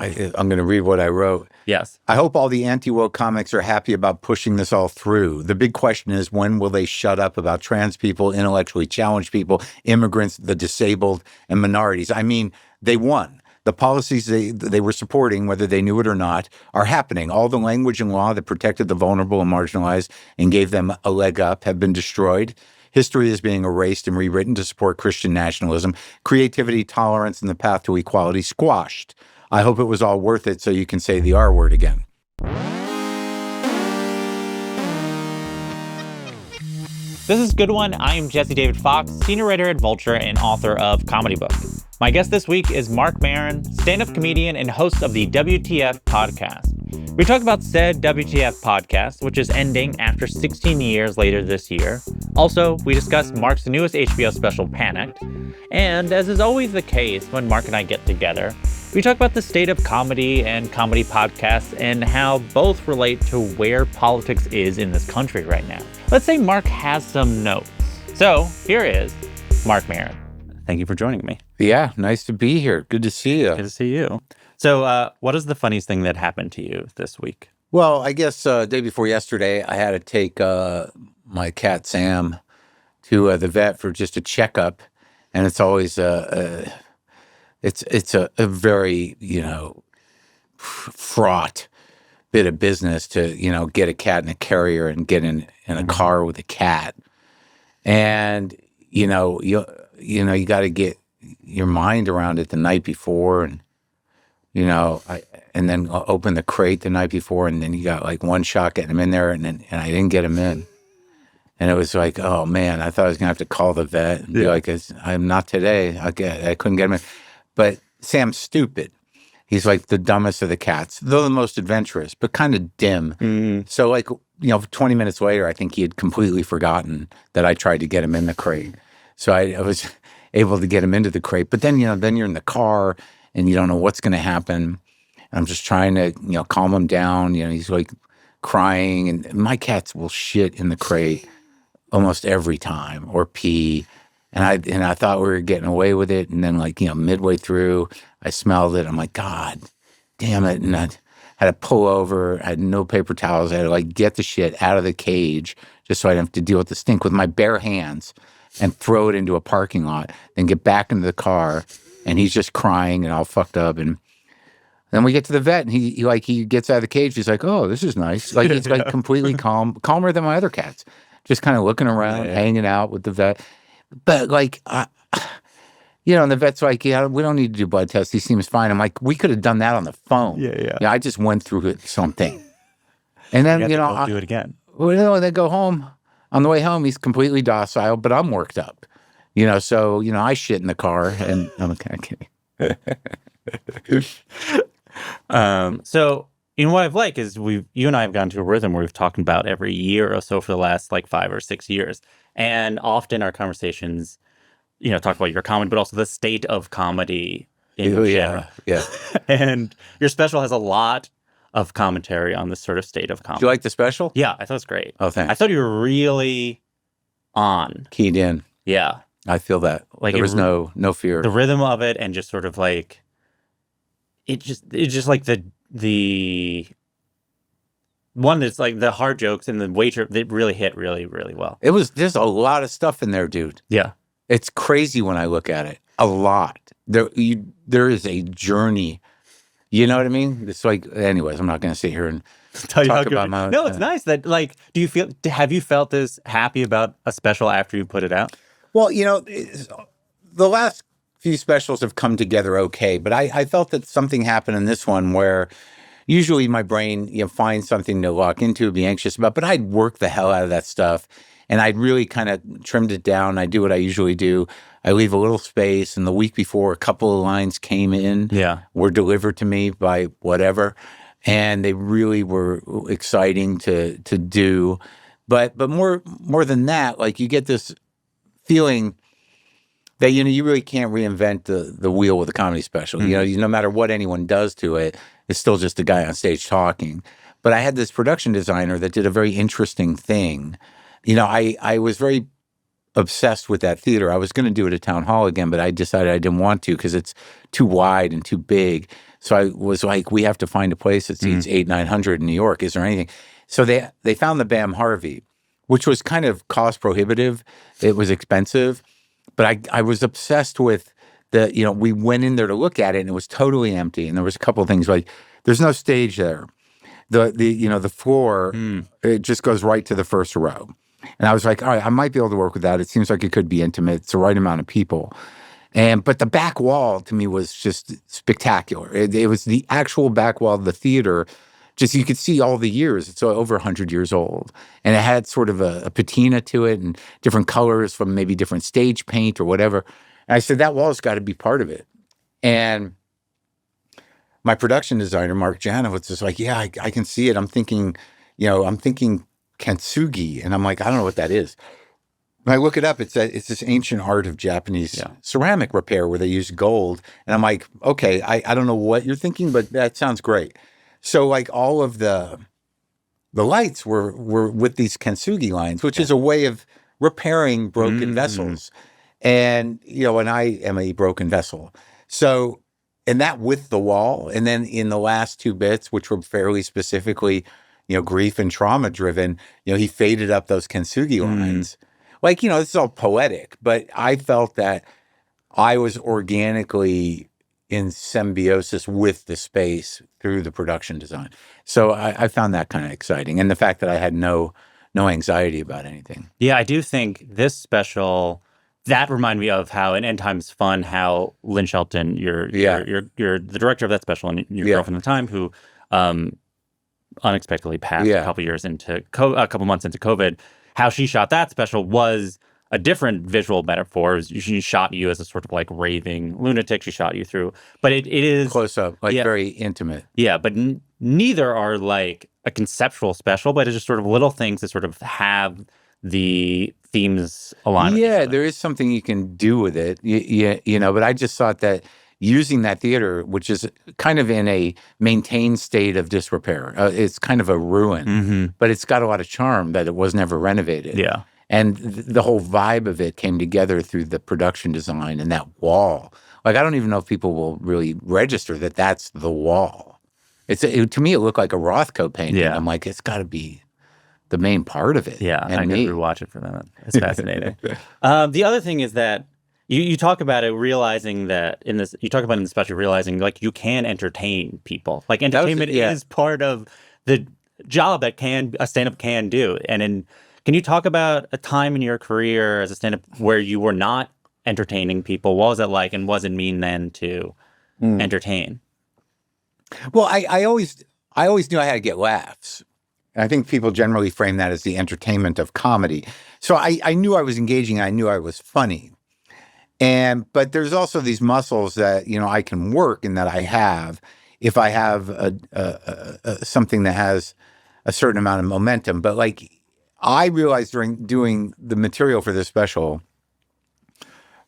I'm going to read what I wrote. Yes. I hope all the anti-woke comics are happy about pushing this all through. The big question is, when will they shut up about trans people, intellectually challenged people, immigrants, the disabled, and minorities? I mean, they won. The policies they were supporting, whether they knew it or not, are happening. All the language and law that protected the vulnerable and marginalized and gave them a leg up have been destroyed. History is being erased and rewritten to support Christian nationalism. Creativity, tolerance, and the path to equality squashed. I hope it was all worth it so you can say the R word again. This is Good One. I am Jesse David Fox, senior writer at Vulture and author of Comedy Book. My guest this week is Marc Maron, stand-up comedian and host of the WTF podcast. We talk about said WTF podcast, which is ending after 16 years later this year. Also, we discuss Marc's newest HBO special, Panicked. And as is always the case when Marc and I get together, we talk about the state of comedy and comedy podcasts and how both relate to where politics is in this country right now. Let's say Marc has some notes. So here is Marc Maron. Thank you for joining me. Yeah, nice to be here. Good to see you. Good to see you. So what is the funniest thing that happened to you this week? Well, I guess day before yesterday, I had to take my cat Sam to the vet for just a checkup, and it's always it's a very fraught bit of business to get a cat in a carrier and get in a car with a cat, and you got to get your mind around it the night before, and and then open the crate the night before, and then you got like one shot getting him in there, and I didn't get him in, and it was like, oh man, I thought I was gonna have to call the vet and be like, I'm not today. I couldn't get him in, but Sam's stupid. He's like the dumbest of the cats, though the most adventurous, but kind of dim. Mm-hmm. So 20 minutes later, I think he had completely forgotten that I tried to get him in the crate. So I was able to get him into the crate. But then, then you're in the car and you don't know what's going to happen. And I'm just trying to, calm him down. He's like crying, and my cats will shit in the crate almost every time or pee. And I thought we were getting away with it. And then midway through, I smelled it. I'm like, God damn it. And I had to pull over. I had no paper towels. I had to get the shit out of the cage just so I didn't have to deal with the stink with my bare hands and throw it into a parking lot, then get back into the car. And he's just crying and all fucked up. And then we get to the vet, and he gets out of the cage. He's like, oh, this is nice. He's completely calm, calmer than my other cats. Just kind of looking around, hanging out with the vet. But and the vet's like, we don't need to do blood tests. He seems fine. I'm like, we could have done that on the phone. Yeah. I just went through something. And then, I'll do it again. Well, and then go home. On the way home, he's completely docile, but I'm worked up. So, I shit in the car, and I'm kidding. So, what I've liked is you and I have gotten to a rhythm where we've talked about every year or so for the last 5 or 6 years. And often our conversations, talk about your comedy, but also the state of comedy in general. Yeah. And your special has a lot of commentary on this sort of state of comedy. Do you like the special? Yeah, I thought it was great. Oh, thanks. I thought you were really on. Keyed in. Yeah. I feel that. There was no fear. The rhythm of it, and just sort of it's just like the one that's the hard jokes and the waiter that really hit really, really well. There's a lot of stuff in there, dude. Yeah. It's crazy when I look at it. A lot. There is a journey. You know what I mean? It's anyways, I'm not going to sit here and tell you talk about my own. No, it's nice that have you felt this happy about a special after you put it out? Well, the last few specials have come together okay, but I felt that something happened in this one where usually my brain, finds something to lock into, be anxious about, but I'd work the hell out of that stuff, and I'd really kind of trimmed it down. I do what I usually do. I leave a little space, and the week before, a couple of lines came in, were delivered to me by whatever, and they really were exciting to do. But more than that, you get this feeling that you really can't reinvent the wheel with a comedy special. Mm-hmm. No matter what anyone does to it, it's still just a guy on stage talking. But I had this production designer that did a very interesting thing. I was very obsessed with that theater. I was going to do it at Town Hall again, but I decided I didn't want to because it's too wide and too big. So I was like, we have to find a place that seats 800-900 in New York. Is there anything? So they found the BAM Harvey, which was kind of cost prohibitive. It was expensive, but I was obsessed with we went in there to look at it, and it was totally empty. And there was a couple of things like, there's no stage there. The floor, it just goes right to the first row. And I was like, all right, I might be able to work with that. It seems like it could be intimate. It's the right amount of people. But the back wall to me was just spectacular. It was the actual back wall of the theater. Just, you could see all the years. It's over 100 years old. And it had sort of a patina to it and different colors from maybe different stage paint or whatever. And I said, that wall's got to be part of it. And my production designer, Mark Janowitz, is like, yeah, I can see it. I'm thinking kintsugi. And I'm like, I don't know what that is. When I look it up, it's this ancient art of Japanese ceramic repair where they use gold. And I'm like, okay, I don't know what you're thinking, but that sounds great. So like all of the lights were with these kintsugi lines, which is a way of repairing broken vessels. And, and I am a broken vessel. So, and that with the wall. And then in the last two bits, which were fairly specifically, grief and trauma driven, he faded up those kintsugi lines. Like, this is all poetic, but I felt that I was organically in symbiosis with the space through the production design. So I found that kind of exciting. And the fact that I had no anxiety about anything. Yeah, I do think this special, that reminded me of how in End Times Fun, how Lynn Shelton, you're the director of that special, and your girlfriend at the time, who unexpectedly passed a couple years into a couple months into COVID. How she shot that special was a different visual metaphor. She shot you as a sort of like raving lunatic. She shot you through, but it is close up, very intimate. Yeah, but neither are like a conceptual special, but it's just sort of little things that sort of have the themes aligned. Yeah, there is something you can do with it. But I just thought that using that theater, which is kind of in a maintained state of disrepair. It's kind of a ruin, but it's got a lot of charm that it was never renovated. Yeah. And the whole vibe of it came together through the production design and that wall. Like, I don't even know if people will really register that that's the wall. To me, it looked like a Rothko painting. Yeah. I'm like, it's got to be the main part of it. Yeah, I could rewatch it for that. It's fascinating. The other thing is that You talk about it, realizing that in this, you talk about in the special, realizing like you can entertain people. Like entertainment is part of the job that a stand-up can do. And can you talk about a time in your career as a stand-up where you were not entertaining people? What was it like, and what does it mean then to entertain? Well, I always knew I had to get laughs. I think people generally frame that as the entertainment of comedy. So I knew I was engaging. I knew I was funny. But there's also these muscles that, I can work and that I have if I have something that has a certain amount of momentum. But like, I realized during doing the material for this special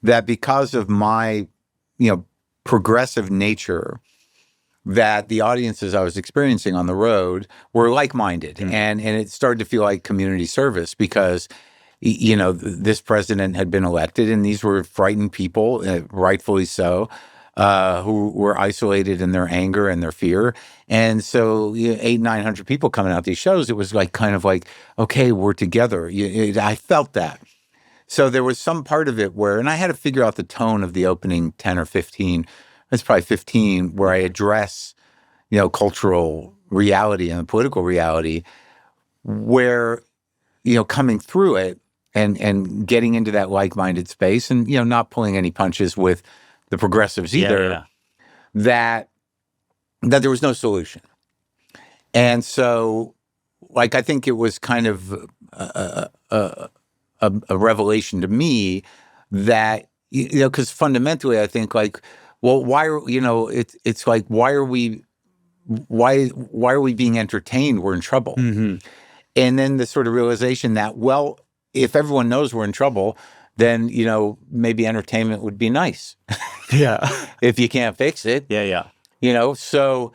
that because of my, progressive nature, that the audiences I was experiencing on the road were like-minded. And it started to feel like community service because this president had been elected, and these were frightened people, rightfully so, who were isolated in their anger and their fear. And so 800-900 people coming out these shows, it was like kind of like, okay, we're together. I felt that. So there was some part of it where, and I had to figure out the tone of the opening 10 or 15, it's probably 15, where I address, cultural reality and political reality, where, coming through it, and getting into that like-minded space and, not pulling any punches with the progressives either, that there was no solution. And so, like, I think it was kind of a revelation to me that, because fundamentally I think like, well, why are, it's like, why are we being entertained? We're in trouble. And then the sort of realization that, well, if everyone knows we're in trouble, then, maybe entertainment would be nice. Yeah. If you can't fix it. Yeah. So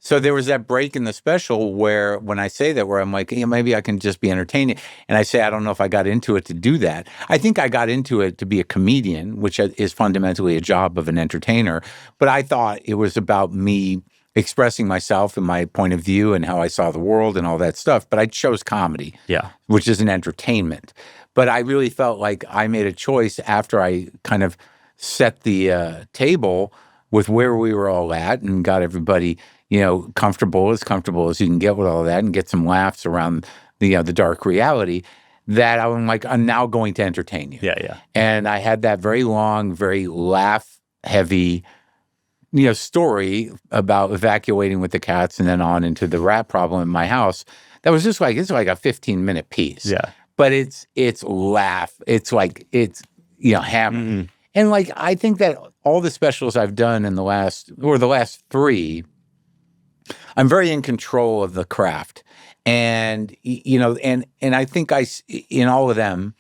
So there was that break in the special where when I say that, where I'm like, maybe I can just be entertaining. And I say, I don't know if I got into it to do that. I think I got into it to be a comedian, which is fundamentally a job of an entertainer. But I thought it was about me expressing myself and my point of view and how I saw the world and all that stuff. But I chose comedy, which is an entertainment. But I really felt like I made a choice after I kind of set the table with where we were all at and got everybody, comfortable as you can get with all that and get some laughs around the dark reality, that I'm like, I'm now going to entertain you. Yeah. And I had that very long, very laugh-heavy, story about evacuating with the cats and then on into the rat problem in my house. That was just like, it's like a 15-minute piece. Yeah. But it's laugh. It's like, hammer. Mm-hmm. And like, I think that all the specials I've done in the last 3, I'm very in control of the craft. And, and I think in all of them,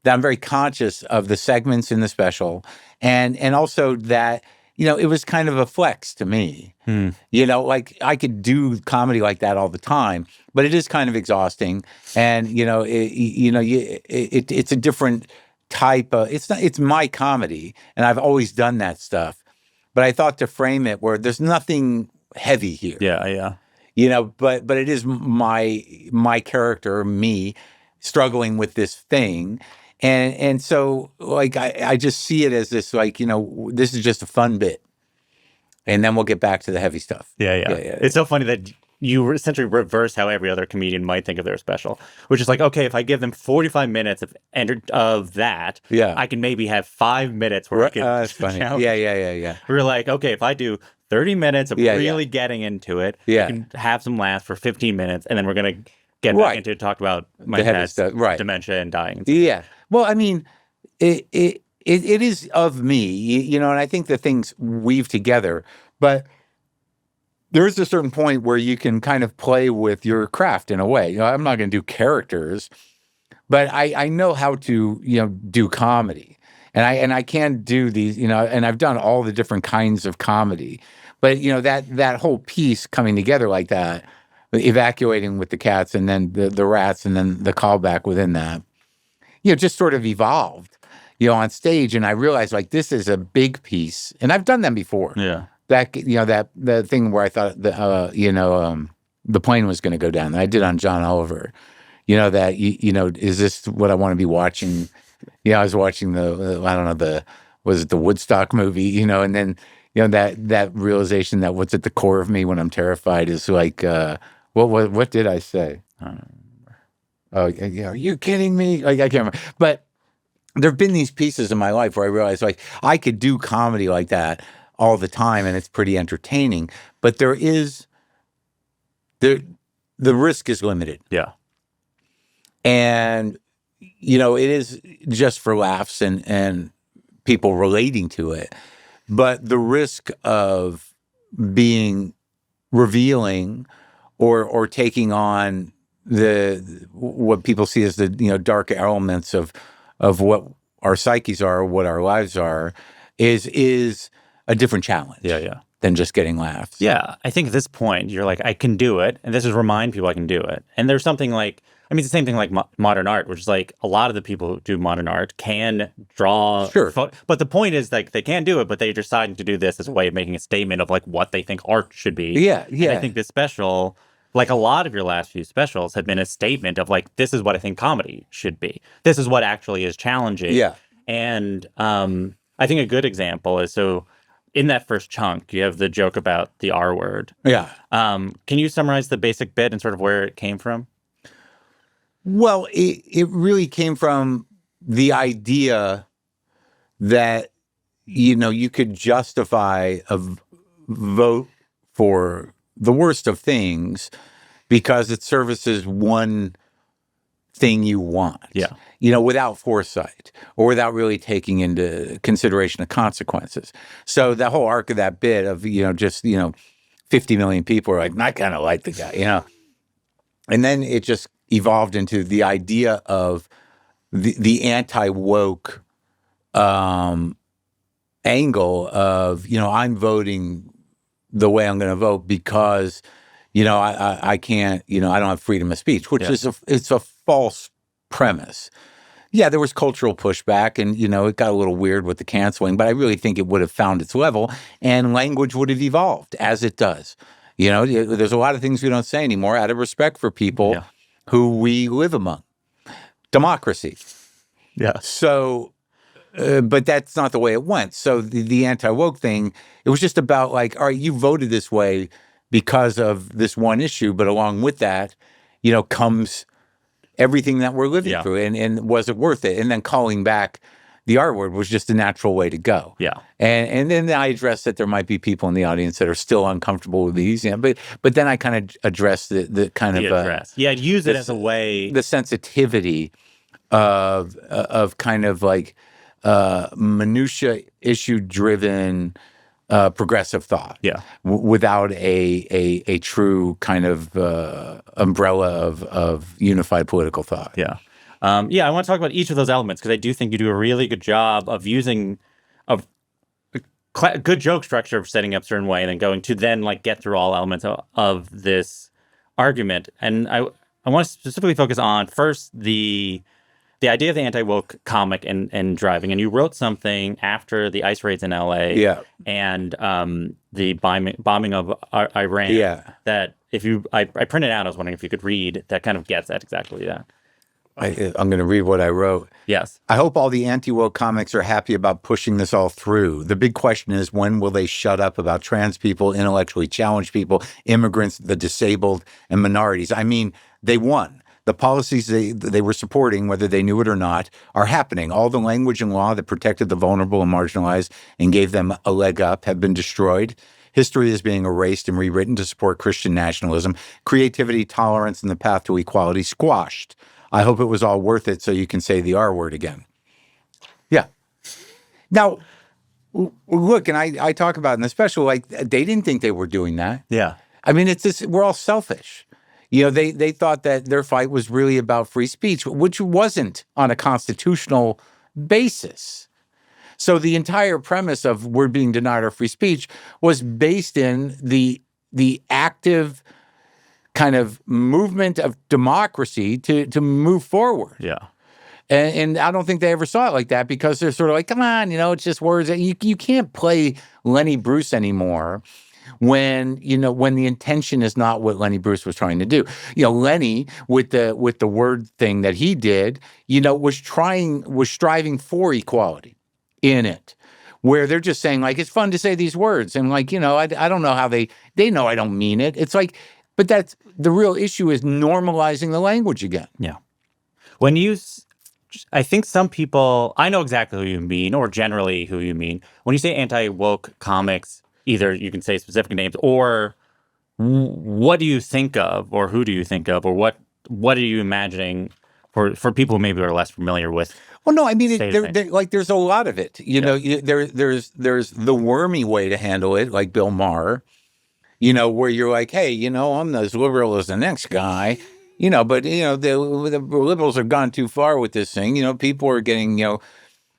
that I'm very conscious of the segments in the special. And also that, it was kind of a flex to me. Like I could do comedy like that all the time, but it is kind of exhausting. And, it's a different type of, it's my comedy, and I've always done that stuff. But I thought to frame it where there's nothing heavy here. Yeah. But it is my character, me, struggling with this thing. And so like I just see it as this, like, this is just a fun bit. And then we'll get back to the heavy stuff. Yeah. It's so funny that you essentially reverse how every other comedian might think of their special, which is like, okay, if I give them 45 minutes of that, I can maybe have 5 minutes where I can. That's funny. Yeah. We're like, okay, if I do 30 minutes of really getting into it, I can have some laughs for 15 minutes, and then we're going to get back into talk about my pet's dementia and dying. Yeah. Well, I mean, it is of me, and I think the things weave together, but there's a certain point where you can kind of play with your craft in a way. I'm not going to do characters, but I know how to, do comedy, and I can do these, and I've done all the different kinds of comedy, but that whole piece coming together like that, evacuating with the cats and then the rats and then the callback within that, just sort of evolved, on stage, and I realized like this is a big piece, and I've done them before. Yeah. That the thing where I thought the plane was going to go down that I did on John Oliver, that is this what I want to be watching? I was watching the Woodstock movie, and then that realization that what's at the core of me when I'm terrified is like what did I say? I don't remember. Oh yeah, are you kidding me? Like I can't remember, but there have been these pieces in my life where I realized like I could do comedy like that all the time, and it's pretty entertaining. But the risk is limited. Yeah. And, it is just for laughs and people relating to it. But the risk of being revealing or taking on what people see as the, dark elements of what our psyches are, what our lives are, is a different challenge. Yeah. Than just getting laughs. Yeah. I think at this point, you're like, I can do it. And this is remind people I can do it. And there's something like, it's the same thing like modern art, which is like a lot of the people who do modern art can draw. Sure. But the point is like they can do it, but they're deciding to do this as a way of making a statement of like what they think art should be. Yeah. And I think this special, like a lot of your last few specials, have been a statement of like, this is what I think comedy should be. This is what actually is challenging. Yeah. And I think a good example is in that first chunk, you have the joke about the R word. Yeah. Can you summarize the basic bit and sort of where it came from? Well, it really came from the idea that, you could justify a vote for the worst of things because it services one thing you want. Yeah. Without foresight or without really taking into consideration the consequences. So the whole arc of that bit of, just, 50 million people are like, I kind of like the guy, And then it just evolved into the idea of the anti-woke angle of, I'm voting the way I'm going to vote because, I can't, I don't have freedom of speech, which it's a false premise. Yeah, there was cultural pushback and, it got a little weird with the canceling, but I really think it would have found its level and language would have evolved as it does. There's a lot of things we don't say anymore out of respect for people who we live among. Democracy. Yeah. So, but that's not the way it went. So the anti-woke thing, it was just about like, all right, you voted this way because of this one issue, but along with that, comes everything that we're living through. And was it worth it? And then calling back the R word was just a natural way to go. Yeah. And then I addressed that there might be people in the audience that are still uncomfortable with these. But then I kind of addressed the kind of use it as a way, the sensitivity of kind of like minutia issue driven progressive thought. Yeah. Without a true kind of umbrella of unified political thought. Yeah. I want to talk about each of those elements because I do think you do a really good job of using a good joke structure of setting up a certain way and then going to then like get through all elements of this argument. And I want to specifically focus on first the idea of the anti-woke comic and driving. And you wrote something after the ICE raids in LA and the bombing of Iran. Yeah. That I printed out, I was wondering if you could read, that kind of gets at exactly that. I'm going to read what I wrote. Yes. I hope all the anti-woke comics are happy about pushing this all through. The big question is, when will they shut up about trans people, intellectually challenged people, immigrants, the disabled, and minorities? I mean, they won. The policies they were supporting, whether they knew it or not, are happening. All the language and law that protected the vulnerable and marginalized and gave them a leg up have been destroyed. History is being erased and rewritten to support Christian nationalism. Creativity, tolerance, and the path to equality squashed. I hope it was all worth it so you can say the R word again. Yeah. Now, look, and I talk about in the special, like, they didn't think they were doing that. Yeah. I mean, it's just, we're all selfish. They thought that their fight was really about free speech, which wasn't on a constitutional basis. So the entire premise of we're being denied our free speech was based in the active kind of movement of democracy to move forward. Yeah. And I don't think they ever saw it like that because they're sort of like, come on, it's just words. You can't play Lenny Bruce anymore when the intention is not what Lenny Bruce was trying to do. Lenny with the word thing that he did, was striving for equality in it, where they're just saying like, it's fun to say these words. And like, I don't know how they know I don't mean it. It's like, but that's the real issue is normalizing the language again. Yeah. I think some people, I know exactly who you mean, or generally who you mean. When you say anti-woke comics, either you can say specific names, or what do you think of, or who do you think of, or what are you imagining for people who maybe are less familiar with? Well, no, I mean, there's a lot of it. There's the wormy way to handle it, like Bill Maher. Where you're like, hey, I'm as liberal as the next guy, but, the liberals have gone too far with this thing. People are getting,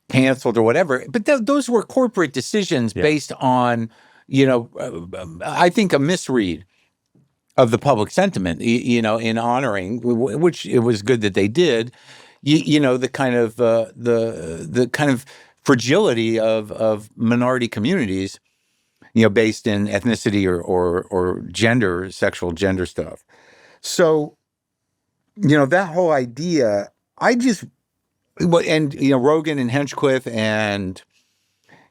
canceled or whatever. But those were corporate decisions based on, I think a misread of the public sentiment, in honoring, which it was good that they did, the kind of the kind of fragility of minority communities, based in ethnicity or gender, sexual gender stuff. So, that whole idea, Rogan and Hinchcliffe and,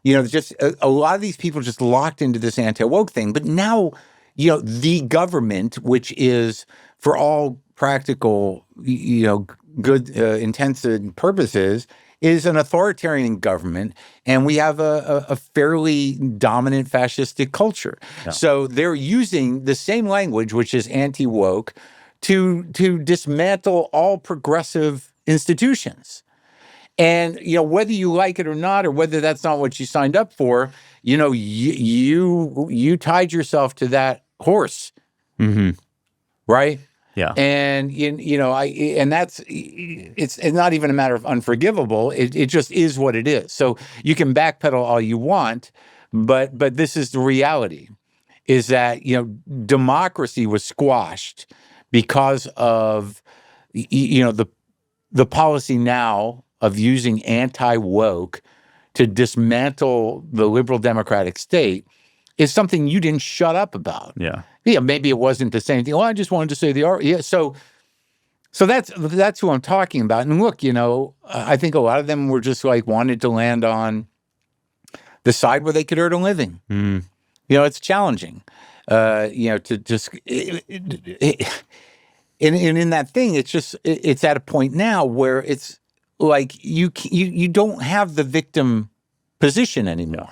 just a lot of these people just locked into this anti-woke thing. But now, the government, which is for all practical, good intents and purposes, is an authoritarian government, and we have a fairly dominant fascistic culture. Yeah. So they're using the same language, which is anti-woke, to dismantle all progressive institutions. And, whether you like it or not, or whether that's not what you signed up for, you tied yourself to that horse. Mm-hmm. Right? Yeah. And, it's not even a matter of unforgivable. It just is what it is. So you can backpedal all you want, but this is the reality. is that, democracy was squashed because of, the policy now of using anti-woke to dismantle the liberal democratic state is something you didn't shut up about. Yeah. Yeah, maybe it wasn't the same thing. Well, I just wanted to say the art. Yeah, so that's who I'm talking about. And look, I think a lot of them were just like wanted to land on the side where they could earn a living. It's challenging. To just and in that thing, it's at a point now where it's like you don't have the victim position anymore.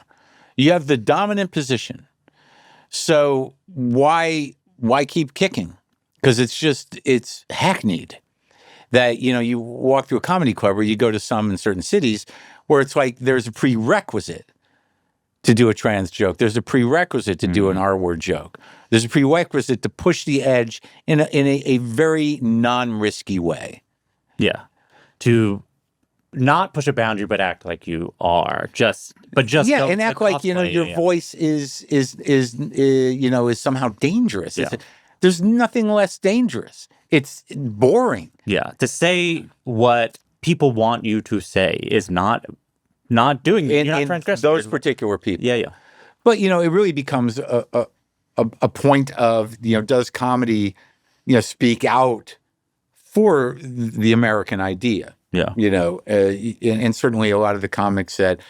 You have the dominant position. So why keep kicking? Because it's hackneyed. That, you walk through a comedy club or you go to some in certain cities where it's like there's a prerequisite to do a trans joke. There's a prerequisite to do an R-word joke. There's a prerequisite to push the edge in a very non-risky way. Yeah. To not push a boundary, but act like you are. And act like your voice is somehow dangerous. Yeah. There's nothing less dangerous. It's boring. Yeah. To say what people want you to say is not doing it. You're not transgressing. Those particular people. Yeah. But, it really becomes a point of, does comedy, speak out for the American idea? Yeah. And certainly a lot of the comics that,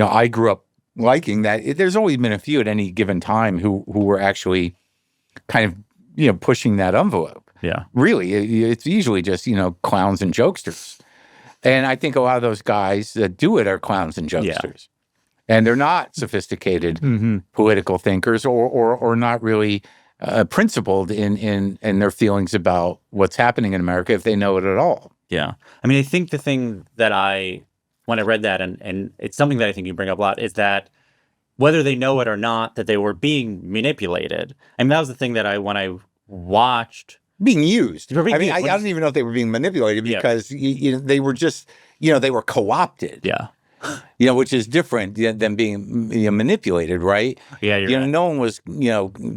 I grew up liking that. There's always been a few at any given time who were actually kind of, pushing that envelope. Yeah. Really, it's usually just, clowns and jokesters. And I think a lot of those guys that do it are clowns and jokesters. Yeah. And they're not sophisticated political thinkers or not really principled in their feelings about what's happening in America if they know it at all. Yeah. I mean, I think the thing that when I read that, and it's something that I think you bring up a lot, is that whether they know it or not, that they were being manipulated. I mean, that was the thing that when I watched... Being used. I don't even know if they were being manipulated because they were just, they were co-opted. Yeah. Which is different than being manipulated, right? Yeah, you're right. No one was,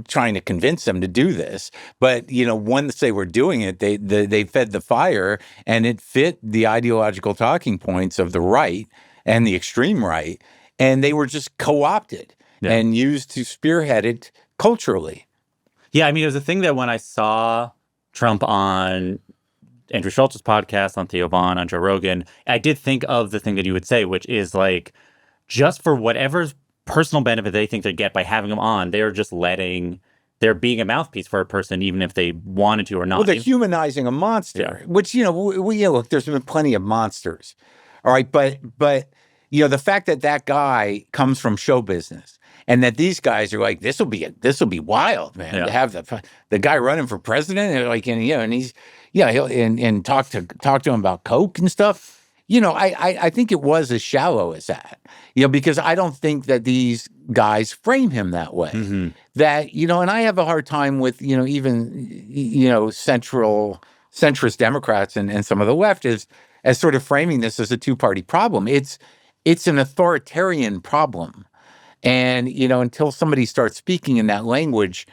trying to convince them to do this. But, once they were doing it, they fed the fire and it fit the ideological talking points of the right and the extreme right. And they were just co-opted and used to spearhead it culturally. Yeah, I mean, it was a thing that when I saw Trump on Andrew Schultz's podcast, on Theo Vaughn, on Joe Rogan, I did think of the thing that you would say, which is like, just for whatever personal benefit they think they get by having him on, they're just they're being a mouthpiece for a person, even if they wanted to or not. Well, they're humanizing a monster, which, look, there's been plenty of monsters. All right. But the fact that guy comes from show business and that these guys are like, this will be wild, man, to have the guy running for president and he's, and talk to him about Coke and stuff. I think it was as shallow as that, because I don't think that these guys frame him that way. Mm-hmm. That, and I have a hard time with, even, centrist Democrats and some of the left as sort of framing this as a two-party problem. It's an authoritarian problem. And, until somebody starts speaking in that language,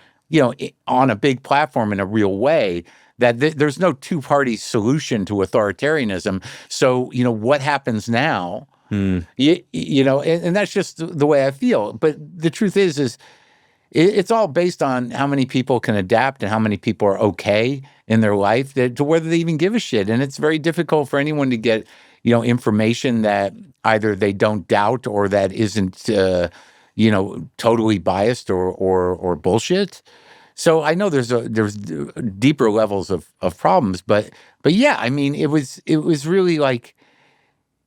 on a big platform in a real way, that there's no two-party solution to authoritarianism. So, what happens now, and that's just the way I feel. But the truth is it's all based on how many people can adapt and how many people are okay in their life to whether they even give a shit. And it's very difficult for anyone to get, information that either they don't doubt or that isn't, totally biased or bullshit. So I know there's deeper levels of problems, but yeah, I mean, it was really like,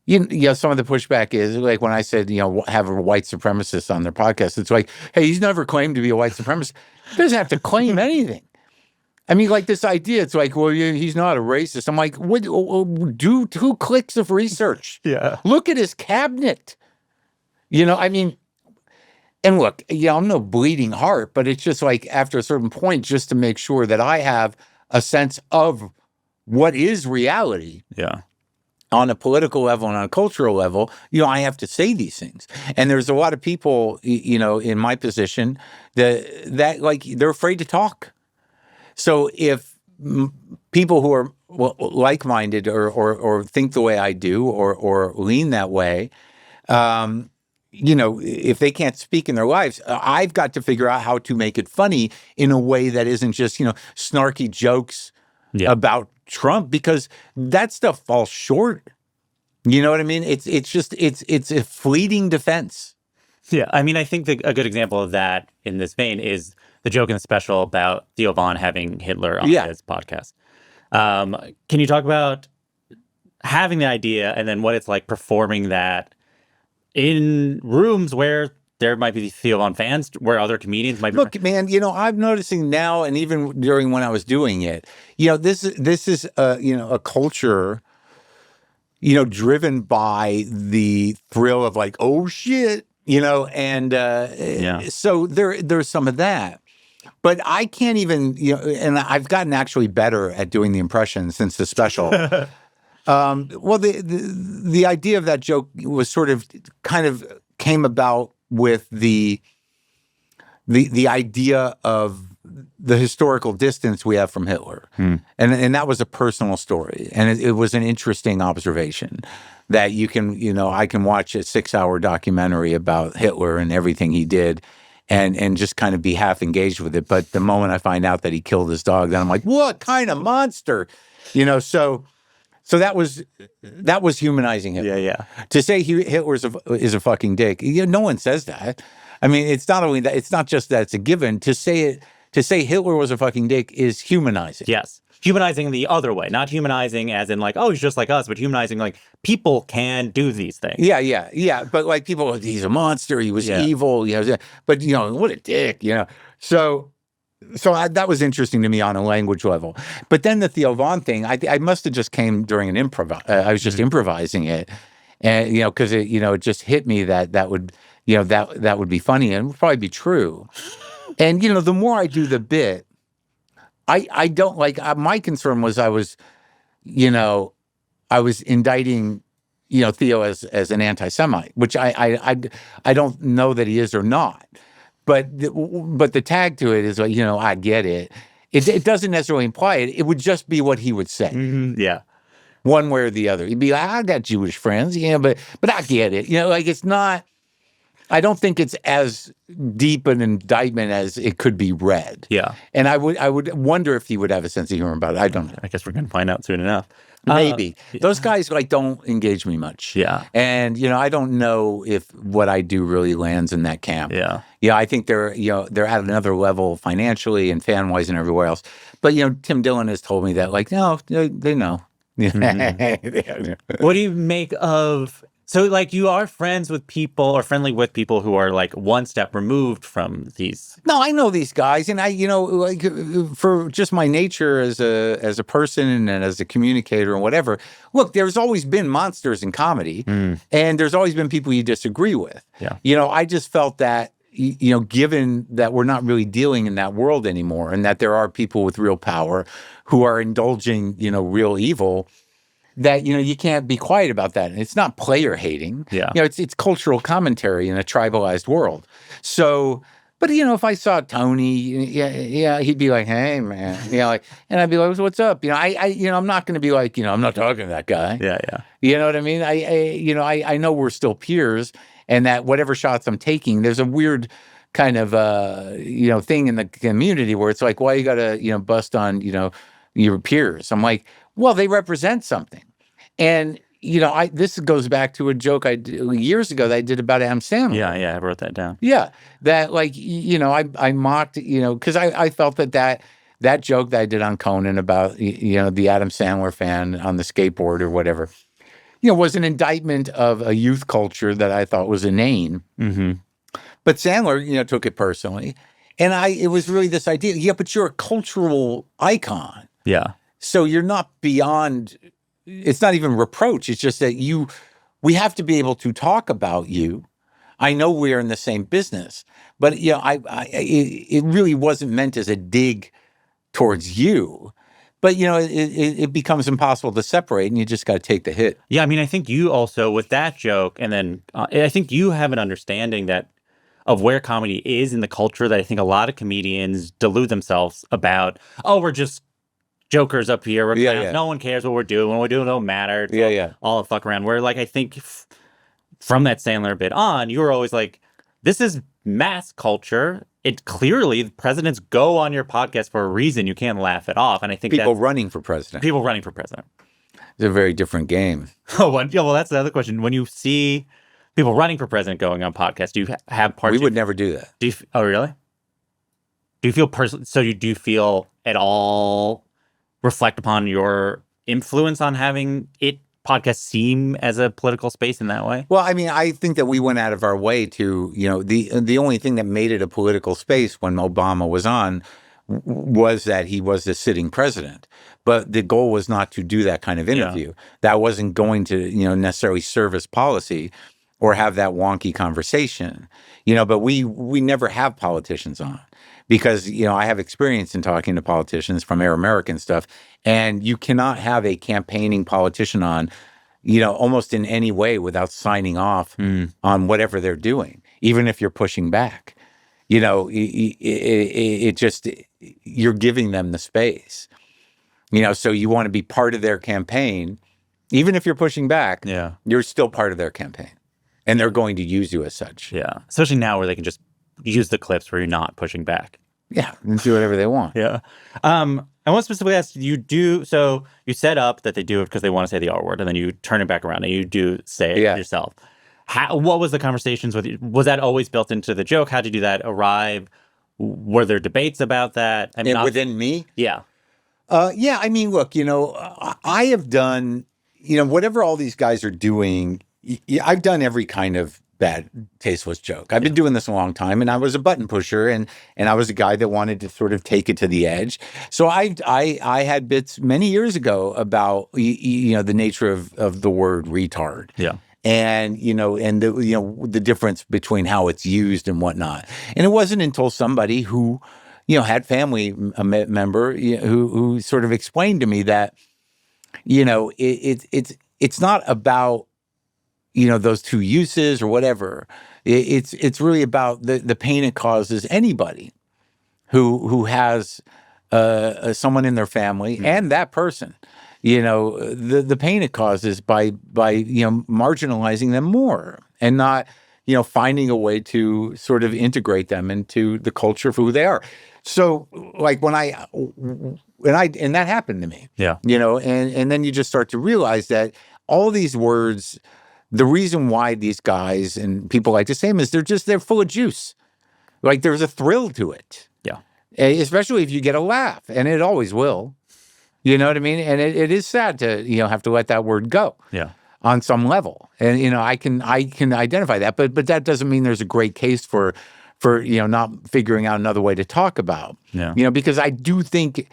some of the pushback is like when I said, have a white supremacist on their podcast, it's like, hey, he's never claimed to be a white supremacist. He doesn't have to claim anything. I mean, like this idea, it's like, well, he's not a racist. I'm like, what? Do 2 clicks of research. Yeah. Look at his cabinet. I mean, and look, I'm no bleeding heart, but it's just like after a certain point, just to make sure that I have a sense of what is reality. Yeah. on a political level and on a cultural level, I have to say these things. And there's a lot of people, in my position that like they're afraid to talk. So if people who are like-minded or think the way I do or lean that way, if they can't speak in their lives, I've got to figure out how to make it funny in a way that isn't just, snarky jokes about Trump, because that stuff falls short. You know what I mean? It's a fleeting defense. Yeah. I mean, I think a good example of that in this vein is the joke in the special about Theo Von having Hitler on his podcast. Can you talk about having the idea and then what it's like performing that in rooms where there might be Theo Von fans, where other comedians might be? Look, man, I'm noticing now, and even during when I was doing it, this is a culture, driven by the thrill of like, oh shit, and so there's some of that. But I can't even, and I've gotten actually better at doing the impression since the special. Well, the idea of that joke was sort of kind of came about with the idea of the historical distance we have from Hitler. And that was a personal story. And it was an interesting observation that you can, I can watch a 6-hour documentary about Hitler and everything he did and just kind of be half engaged with it. But the moment I find out that he killed his dog, then I'm like, what kind of monster? So that was humanizing Hitler. Yeah. To say Hitler is a fucking dick, no one says that. I mean, it's not only that; it's not just that it's a given. To say Hitler was a fucking dick is humanizing. Yes, humanizing the other way, not humanizing as in like, oh, he's just like us, but humanizing like people can do these things. Yeah. But like people, he's a monster. He was evil. But what a dick. So that was interesting to me on a language level. But then the Theo Von thing, I must have just came during an improv. I was just improvising it, and because it just hit me that would that would be funny and would probably be true. And the more I do the bit, I don't like. My concern was I was indicting Theo as an anti-Semite, which I don't know that he is or not. But the tag to it is like, I get it. It doesn't necessarily imply it. It would just be what he would say. Mm-hmm. Yeah. One way or the other. He'd be like, I got Jewish friends, but I get it. Like it's not, I don't think it's as deep an indictment as it could be read. Yeah. And I would wonder if he would have a sense of humor about it. I don't know. I guess we're going to find out soon enough. Maybe. Those guys don't engage me much. Yeah. And I don't know if what I do really lands in that camp. Yeah. I think they're at another level financially and fan-wise and everywhere else. But Tim Dillon has told me that no, they know. Mm-hmm. What do you make of? So, like, you are friends with people or friendly with people who are like one step removed from these. No, I know these guys, and I, like for just my nature as a person and as a communicator and whatever. Look, there's always been monsters in comedy, and there's always been people you disagree with. Yeah. I just felt that given that we're not really dealing in that world anymore, and that there are people with real power who are indulging, real evil. That you can't be quiet about that, and it's not player hating. Yeah, it's cultural commentary in a tribalized world. So, but if I saw Tony, he'd be like, "Hey, man," and I'd be like, "What's up?" I'm not going to be like, I'm not talking to that guy. Yeah. You know what I mean? I know we're still peers, and that whatever shots I'm taking, there's a weird kind of thing in the community where it's like, why you got to bust on your peers? I'm like, well, they represent something. And, this goes back to a joke I did years ago that I did about Adam Sandler. Yeah, I wrote that down. Yeah, that like, I mocked, because I felt that joke that I did on Conan about, the Adam Sandler fan on the skateboard or whatever, was an indictment of a youth culture that I thought was inane. Mm-hmm. But Sandler, took it personally. And it was really this idea, but you're a cultural icon. Yeah. So you're not beyond, it's not even reproach. It's just that we have to be able to talk about you. I know we're in the same business, but it really wasn't meant as a dig towards you. But, it becomes impossible to separate, and you just got to take the hit. Yeah, I mean, I think you also, with that joke, and then I think you have an understanding of where comedy is in the culture that I think a lot of comedians delude themselves about. Oh, we're just jokers up here. We're clowns. No one cares what we're doing. What we're doing don't matter. It's all a fuck around. Where, like, I think from that Sandler bit on, you were always like, this is mass culture. It clearly, presidents go on your podcast for a reason. You can't laugh it off. And I think People running for president. It's a very different game. Well, that's the other question. When you see people running for president going on podcasts, do you have parts? We would never do that. Oh, really? Do you feel do you feel at all reflect upon your influence on having podcast seem as a political space in that way? Well, I mean, I think that we went out of our way to, the only thing that made it a political space when Obama was on was that he was the sitting president. But the goal was not to do that kind of interview. Yeah. That wasn't going to, necessarily service policy or have that wonky conversation, but we never have politicians on. Because, I have experience in talking to politicians from Air American stuff, and you cannot have a campaigning politician on, almost in any way without signing off on whatever they're doing, even if you're pushing back. It just, you're giving them the space. So you want to be part of their campaign, even if you're pushing back, you're still part of their campaign. And they're going to use you as such. Yeah, especially now where they can just use the clips where you're not pushing back. Yeah, and do whatever they want. Yeah. I want to specifically ask, so you set up that they do it because they want to say the R word, and then you turn it back around and you do say it yourself. What was the conversations with you? Was that always built into the joke? How did that arrive? Were there debates about that? I mean, within me? Yeah. Yeah, I mean, look, I have done, whatever all these guys are doing, I've done every kind of bad, tasteless joke. I've been doing this a long time, and I was a button pusher, and I was a guy that wanted to sort of take it to the edge. So I had bits many years ago about the nature of the word retard. Yeah. And and the difference between how it's used and whatnot. And it wasn't until somebody who had family member who sort of explained to me that it's not about those two uses or whatever. It's really about the pain it causes anybody who has someone in their family and that person. The pain it causes by marginalizing them more and not finding a way to sort of integrate them into the culture of who they are. So like and that happened to me. Yeah. And then you just start to realize that all these words. The reason why these guys and people like to say them is they're full of juice. Like there's a thrill to it. Yeah. Especially if you get a laugh, and it always will. You know what I mean? And it is sad to, have to let that word go. Yeah. On some level. And, I can identify that, but that doesn't mean there's a great case for not figuring out another way to talk about. Yeah. Because I do think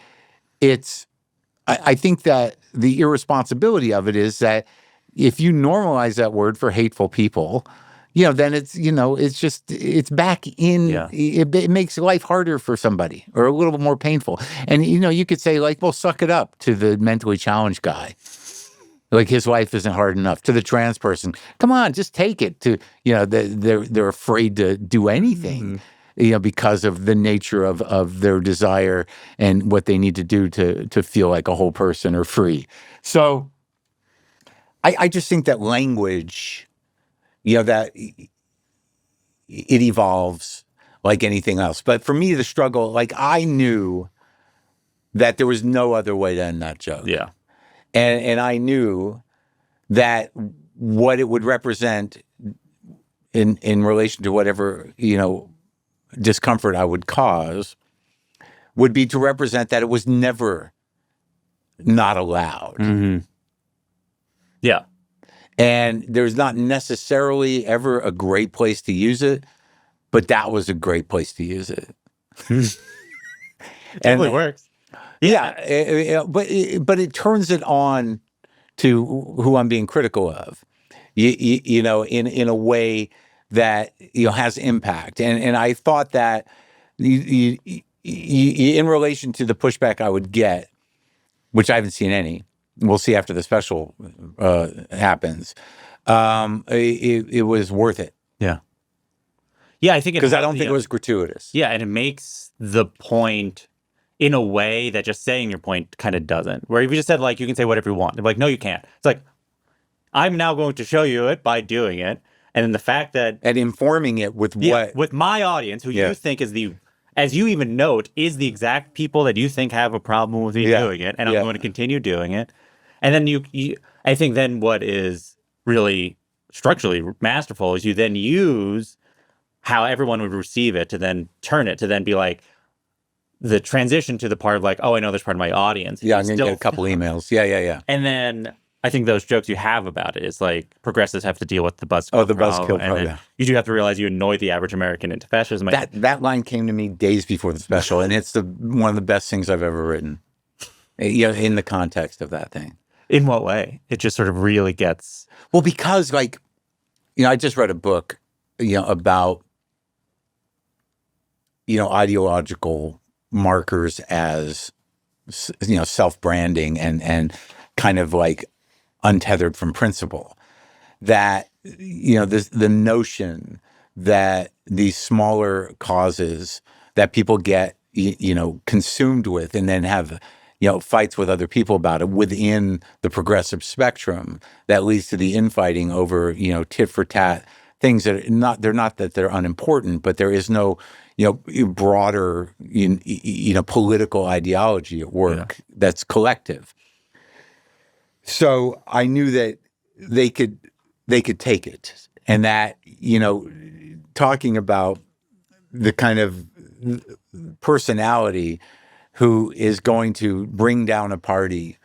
I think that the irresponsibility of it is that if you normalize that word for hateful people, then it's back in. Yeah. It makes life harder for somebody or a little more painful. And, you could say like, well, suck it up to the mentally challenged guy. Like his life isn't hard enough. To the trans person, come on, just take it. To, they're afraid to do anything. Because of the nature of their desire and what they need to do to feel like a whole person or free. So I just think that language, that it evolves like anything else. But for me, the struggle, like I knew that there was no other way to end that joke. Yeah. And I knew that what it would represent in relation to whatever, discomfort I would cause would be to represent that it was never not allowed. Mm-hmm. Yeah. And there's not necessarily ever a great place to use it, but that was a great place to use it. It totally works. Yeah. But it turns it on to who I'm being critical of, in a way that, has impact. And I thought that in relation to the pushback I would get, which I haven't seen any. We'll see after the special happens. It was worth it. Yeah. Yeah, I think because I don't think it was gratuitous. Yeah, and it makes the point in a way that just saying your point kind of doesn't. Where if you just said, like, you can say whatever you want. They're like, no, you can't. It's like, I'm now going to show you it by doing it. And then the fact that... And informing it with what... With my audience, who you think is the... As you even note, is the exact people that you think have a problem with me doing it. And I'm going to continue doing it. And then you... I think then what is really structurally masterful is you then use how everyone would receive it to then turn it to then be like the transition to the part of like, oh, I know there's part of my audience. Yeah, I'm going to get a couple emails. Yeah. And then I think those jokes you have about it is like progressives have to deal with the buzzkill. Oh, the buzzkill program. You do have to realize you annoy the average American into fascism. That line came to me days before the special, and it's one of the best things I've ever written. In the context of that thing. In what way? It just sort of really gets... Well, because I just read a book, about ideological markers as, self-branding and kind of like untethered from principle. That, the notion that these smaller causes that people get, consumed with and then have, fights with other people about it within the progressive spectrum that leads to the infighting over, tit for tat things that they're not that they're unimportant, but there is no, broader, political ideology at work that's collective. So I knew that they could take it, and that, talking about the kind of personality who is going to bring down a party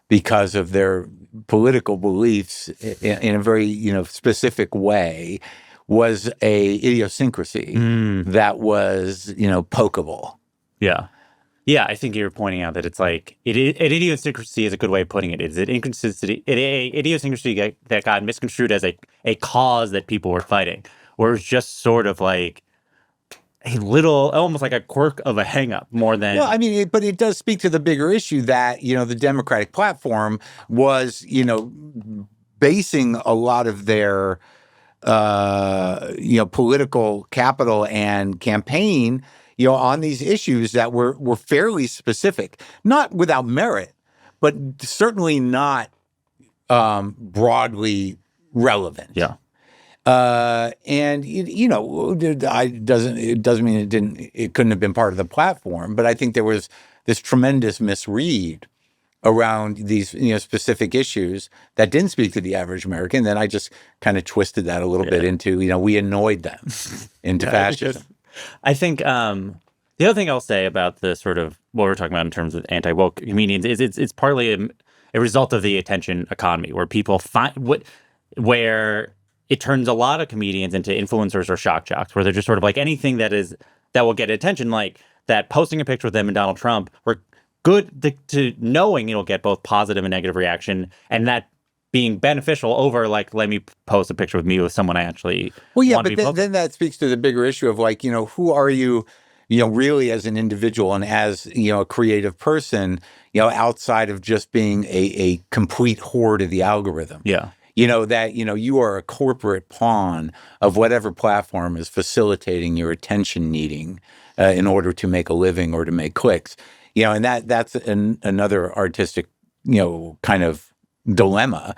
because of their political beliefs in a very, specific way was a idiosyncrasy that was, pokeable. Yeah. Yeah, I think you're pointing out that it's like an idiosyncrasy is a good way of putting it. Is it idiosyncrasy that got misconstrued as a cause that people were fighting, or it's just sort of like a little, almost like a quirk of a hang-up more than... Well, I mean, but it does speak to the bigger issue that, the Democratic platform was, basing a lot of their, political capital and campaign, on these issues that were fairly specific, not without merit, but certainly not broadly relevant. Yeah. And it doesn't mean it couldn't have been part of the platform, but I think there was this tremendous misread around these, specific issues that didn't speak to the average American. Then I just kind of twisted that a little bit into, we annoyed them into fascism. I think the other thing I'll say about the sort of what we're talking about in terms of anti-woke comedians is it's partly a result of the attention economy, where people where it turns a lot of comedians into influencers or shock jocks, where they're just sort of like anything that will get attention, like that posting a picture of them and Donald Trump, were good to knowing it'll get both positive and negative reaction, and that being beneficial over like, let me post a picture with me with someone I actually want to be. But then that speaks to the bigger issue of like, who are you, really as an individual and as, a creative person, outside of just being a complete whore to the algorithm. Yeah. That, you are a corporate pawn of whatever platform is facilitating your attention needing in order to make a living or to make clicks. And that's another artistic, kind of dilemma.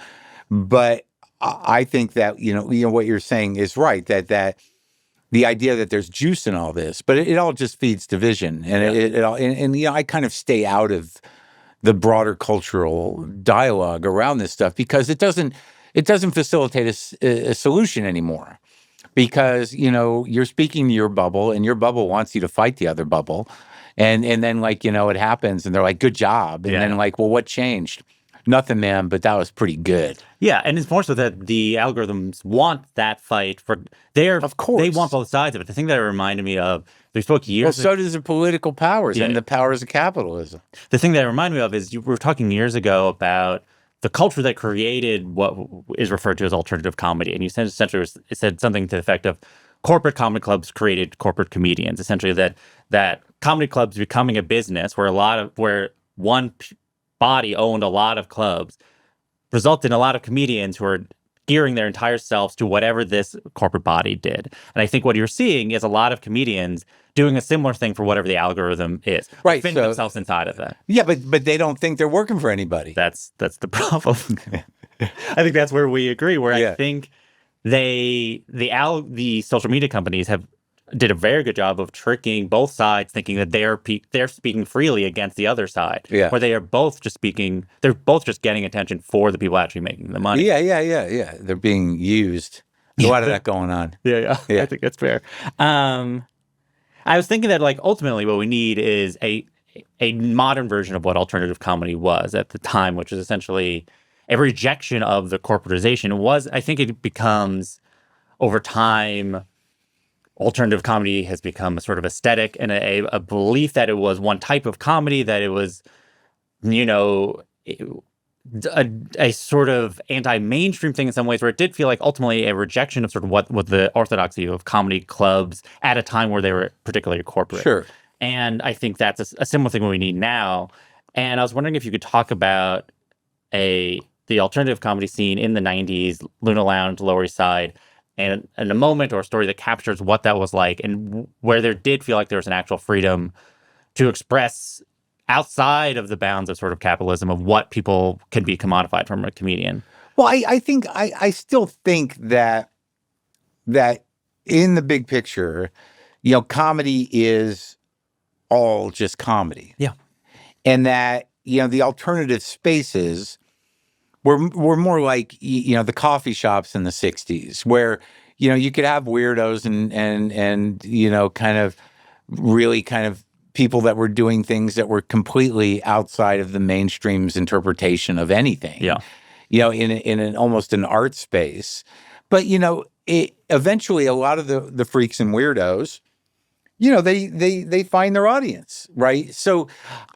But I think that, what you're saying is right, that the idea that there's juice in all this, but it all just feeds division. And I kind of stay out of the broader cultural dialogue around this stuff because it doesn't facilitate a solution anymore. Because, you're speaking to your bubble and your bubble wants you to fight the other bubble. And then like, it happens and they're like, good job. And then like, well, what changed? Nothing, man, but that was pretty good. Yeah, and it's more so that the algorithms want that fight of course. They want both sides of it. The thing that it reminded me of, we spoke years ago. Well, so does the political powers and the powers of capitalism. The thing that it reminded me of is you were talking years ago about the culture that created what is referred to as alternative comedy. And you said essentially it said something to the effect of corporate comedy clubs created corporate comedians. Essentially that comedy clubs becoming a business where one body owned a lot of clubs, resulted in a lot of comedians who are gearing their entire selves to whatever this corporate body did. And I think what you're seeing is a lot of comedians doing a similar thing for whatever the algorithm is. Right. Fitting themselves inside of that. Yeah, but they don't think they're working for anybody. That's the problem. I think that's where we agree, where I think the social media companies did a very good job of tricking both sides, thinking that they're speaking freely against the other side. Yeah. Where they are both just speaking, they're both just getting attention for the people actually making the money. Yeah. They're being used. There's a lot of that going on. Yeah. I think that's fair. I was thinking that, like, ultimately what we need is a modern version of what alternative comedy was at the time, which is essentially a rejection of the corporatization. I think it becomes, over time, alternative comedy has become a sort of aesthetic and a belief that it was one type of comedy, that it was, a sort of anti-mainstream thing in some ways, where it did feel like ultimately a rejection of sort of what the orthodoxy of comedy clubs at a time where they were particularly corporate. Sure. And I think that's a similar thing we need now. And I was wondering if you could talk about the alternative comedy scene in the 90s, Luna Lounge, Lower East Side, and a moment or a story that captures what that was like, and where there did feel like there was an actual freedom to express outside of the bounds of sort of capitalism of what people can be commodified from a comedian. Well, I still think that in the big picture, comedy is all just comedy. Yeah. And that, the alternative spaces were more like, the coffee shops in the 60s, where, you could have weirdos and kind of people that were doing things that were completely outside of the mainstream's interpretation of anything. Yeah. In an almost an art space. But, eventually a lot of the freaks and weirdos, they find their audience, right? So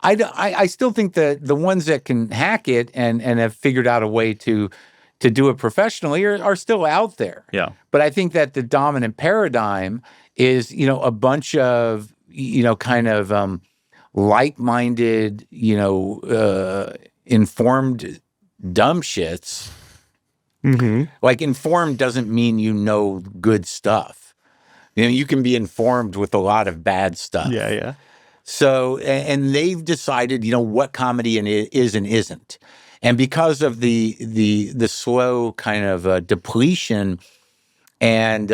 I still think that the ones that can hack it and have figured out a way to do it professionally are still out there. Yeah. But I think that the dominant paradigm is, a bunch of, like-minded, informed dumb shits. Mm-hmm. Like, informed doesn't mean good stuff. You can be informed with a lot of bad stuff. Yeah. So, and they've decided, what comedy is and isn't. And because of the slow kind of depletion and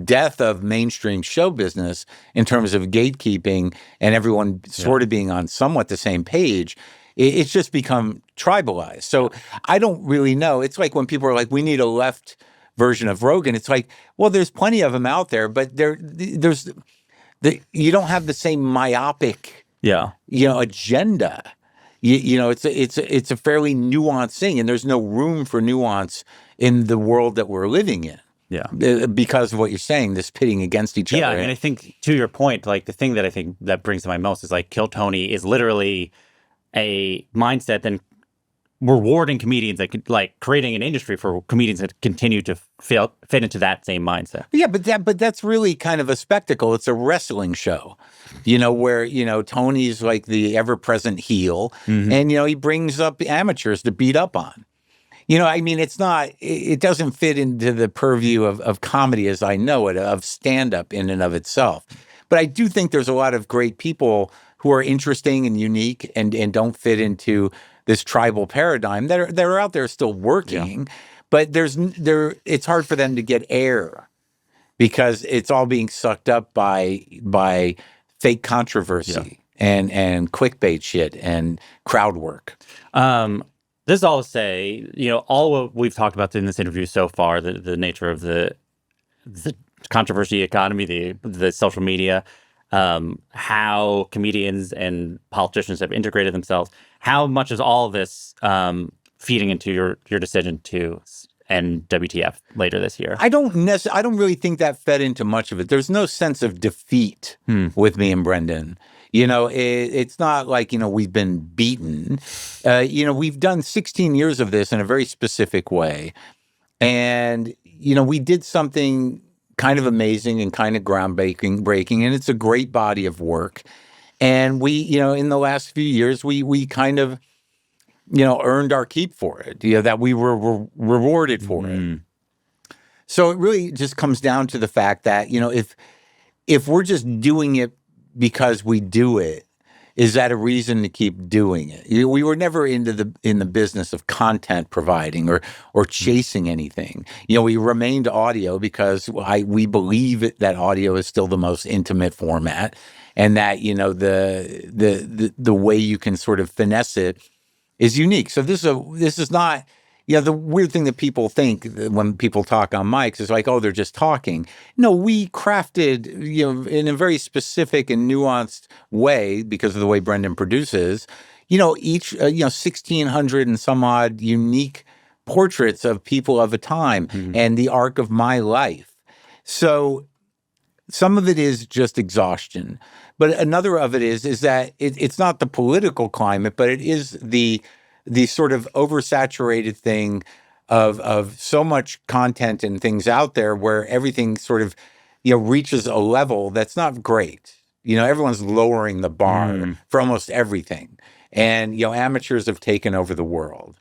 death of mainstream show business in terms of gatekeeping and everyone sort of being on somewhat the same page, it's just become tribalized. So I don't really know. It's like when people are like, we need a left version of Rogan. It's like, well, there's plenty of them out there, but you don't have the same myopic, agenda. It's a fairly nuanced thing, and there's no room for nuance in the world that we're living in. Yeah. Because of what you're saying, this pitting against each other. Yeah, and I think, to your point, like, the thing that I think that brings to mind most is, like, Kill Tony is literally a mindset then rewarding comedians, like creating an industry for comedians that continue to fit into that same mindset. Yeah, but that's really kind of a spectacle. It's a wrestling show, where, Tony's like the ever-present heel, and, he brings up amateurs to beat up on. It doesn't fit into the purview of comedy as I know it, of stand-up in and of itself. But I do think there's a lot of great people who are interesting and unique and don't fit into this tribal paradigm that are out there still working, but it's hard for them to get air because it's all being sucked up by fake controversy and clickbait shit and crowd work. This is all to say, all what we've talked about in this interview so far, the nature of the controversy economy, the social media, how comedians and politicians have integrated themselves. How much is all of this feeding into your decision to end WTF later this year? I don't really think that fed into much of it. There's no sense of defeat with me and Brendan. It's not like, we've been beaten. We've done 16 years of this in a very specific way. And, we did something kind of amazing and kind of groundbreaking, and it's a great body of work. And we, in the last few years, we kind of, earned our keep for it, that we were rewarded for it. So it really just comes down to the fact that, if we're just doing it because we do it, is that a reason to keep doing it? We were never in the business of content providing or chasing anything. We remained audio because we believe that audio is still the most intimate format, and that the way you can sort of finesse it is unique. So this is not. The weird thing that people think when people talk on mics is like, oh, they're just talking. No, we crafted, in a very specific and nuanced way, because of the way Brendan produces, each, 1,600 and some odd unique portraits of people of a time and the arc of my life. So some of it is just exhaustion. But another of it is that it's not the political climate, but it is the sort of oversaturated thing of so much content and things out there where everything sort of, reaches a level that's not great. Everyone's lowering the bar for almost everything. And, amateurs have taken over the world.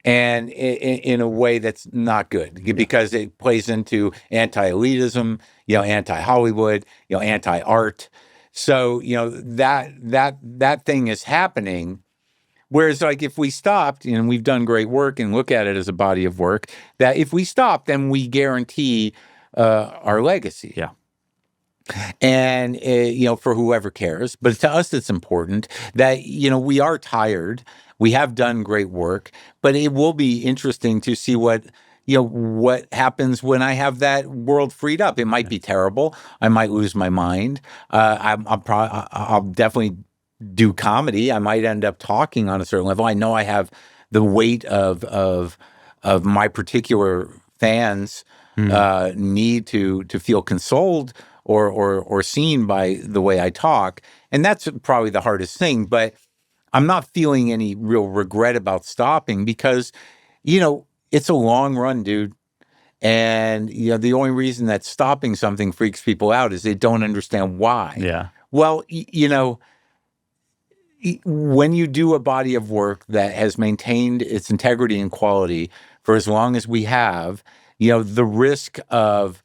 And in a way that's not good, because it plays into anti-elitism, anti-Hollywood, anti-art. So, that thing is happening. Whereas, like, if we stopped, and we've done great work and look at it as a body of work, that if we stop, then we guarantee our legacy. Yeah. And, for whoever cares. But to us, it's important that, we are tired. We have done great work. But it will be interesting to see what happens when I have that world freed up. It might be terrible. I might lose my mind. I'll definitely do comedy. I might end up talking on a certain level. I know I have the weight of my particular fans need to feel consoled or seen by the way I talk, and that's probably the hardest thing. But I'm not feeling any real regret about stopping because, it's a long run, dude. And the only reason that stopping something freaks people out is they don't understand why. Yeah. Well, when you do a body of work that has maintained its integrity and quality for as long as we have, the risk of,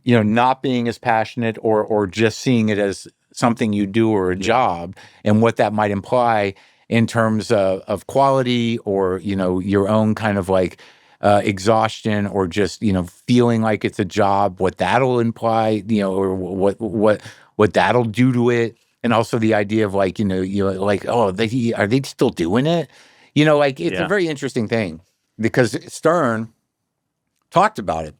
not being as passionate or just seeing it as something you do or a job, and what that might imply in terms of quality or, your own kind of like exhaustion or just, feeling like it's a job, what that'll imply, or what that'll do to it. And also the idea of like, like, oh, are they still doing it? It's a very interesting thing because Stern talked about it.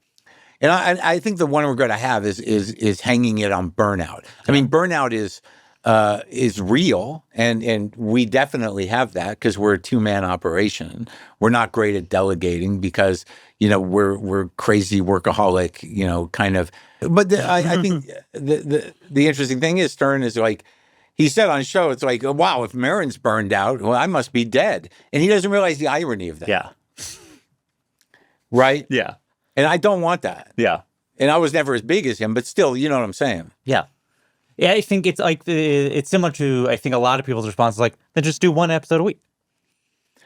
And I think the one we're going to have is hanging it on burnout. I mean, burnout is real, and we definitely have that because we're a two-man operation. We're not great at delegating because we're crazy workaholic, kind of. But I think the interesting thing is Stern is like, he said on his show, it's like, wow, if Maron's burned out, well, I must be dead, and he doesn't realize the irony of that. Yeah. Right. Yeah. And I don't want that. Yeah. And I was never as big as him, but still, you know what I'm saying? Yeah. Yeah, I think it's like it's similar to, I think, a lot of people's response is like, then just do one episode a week.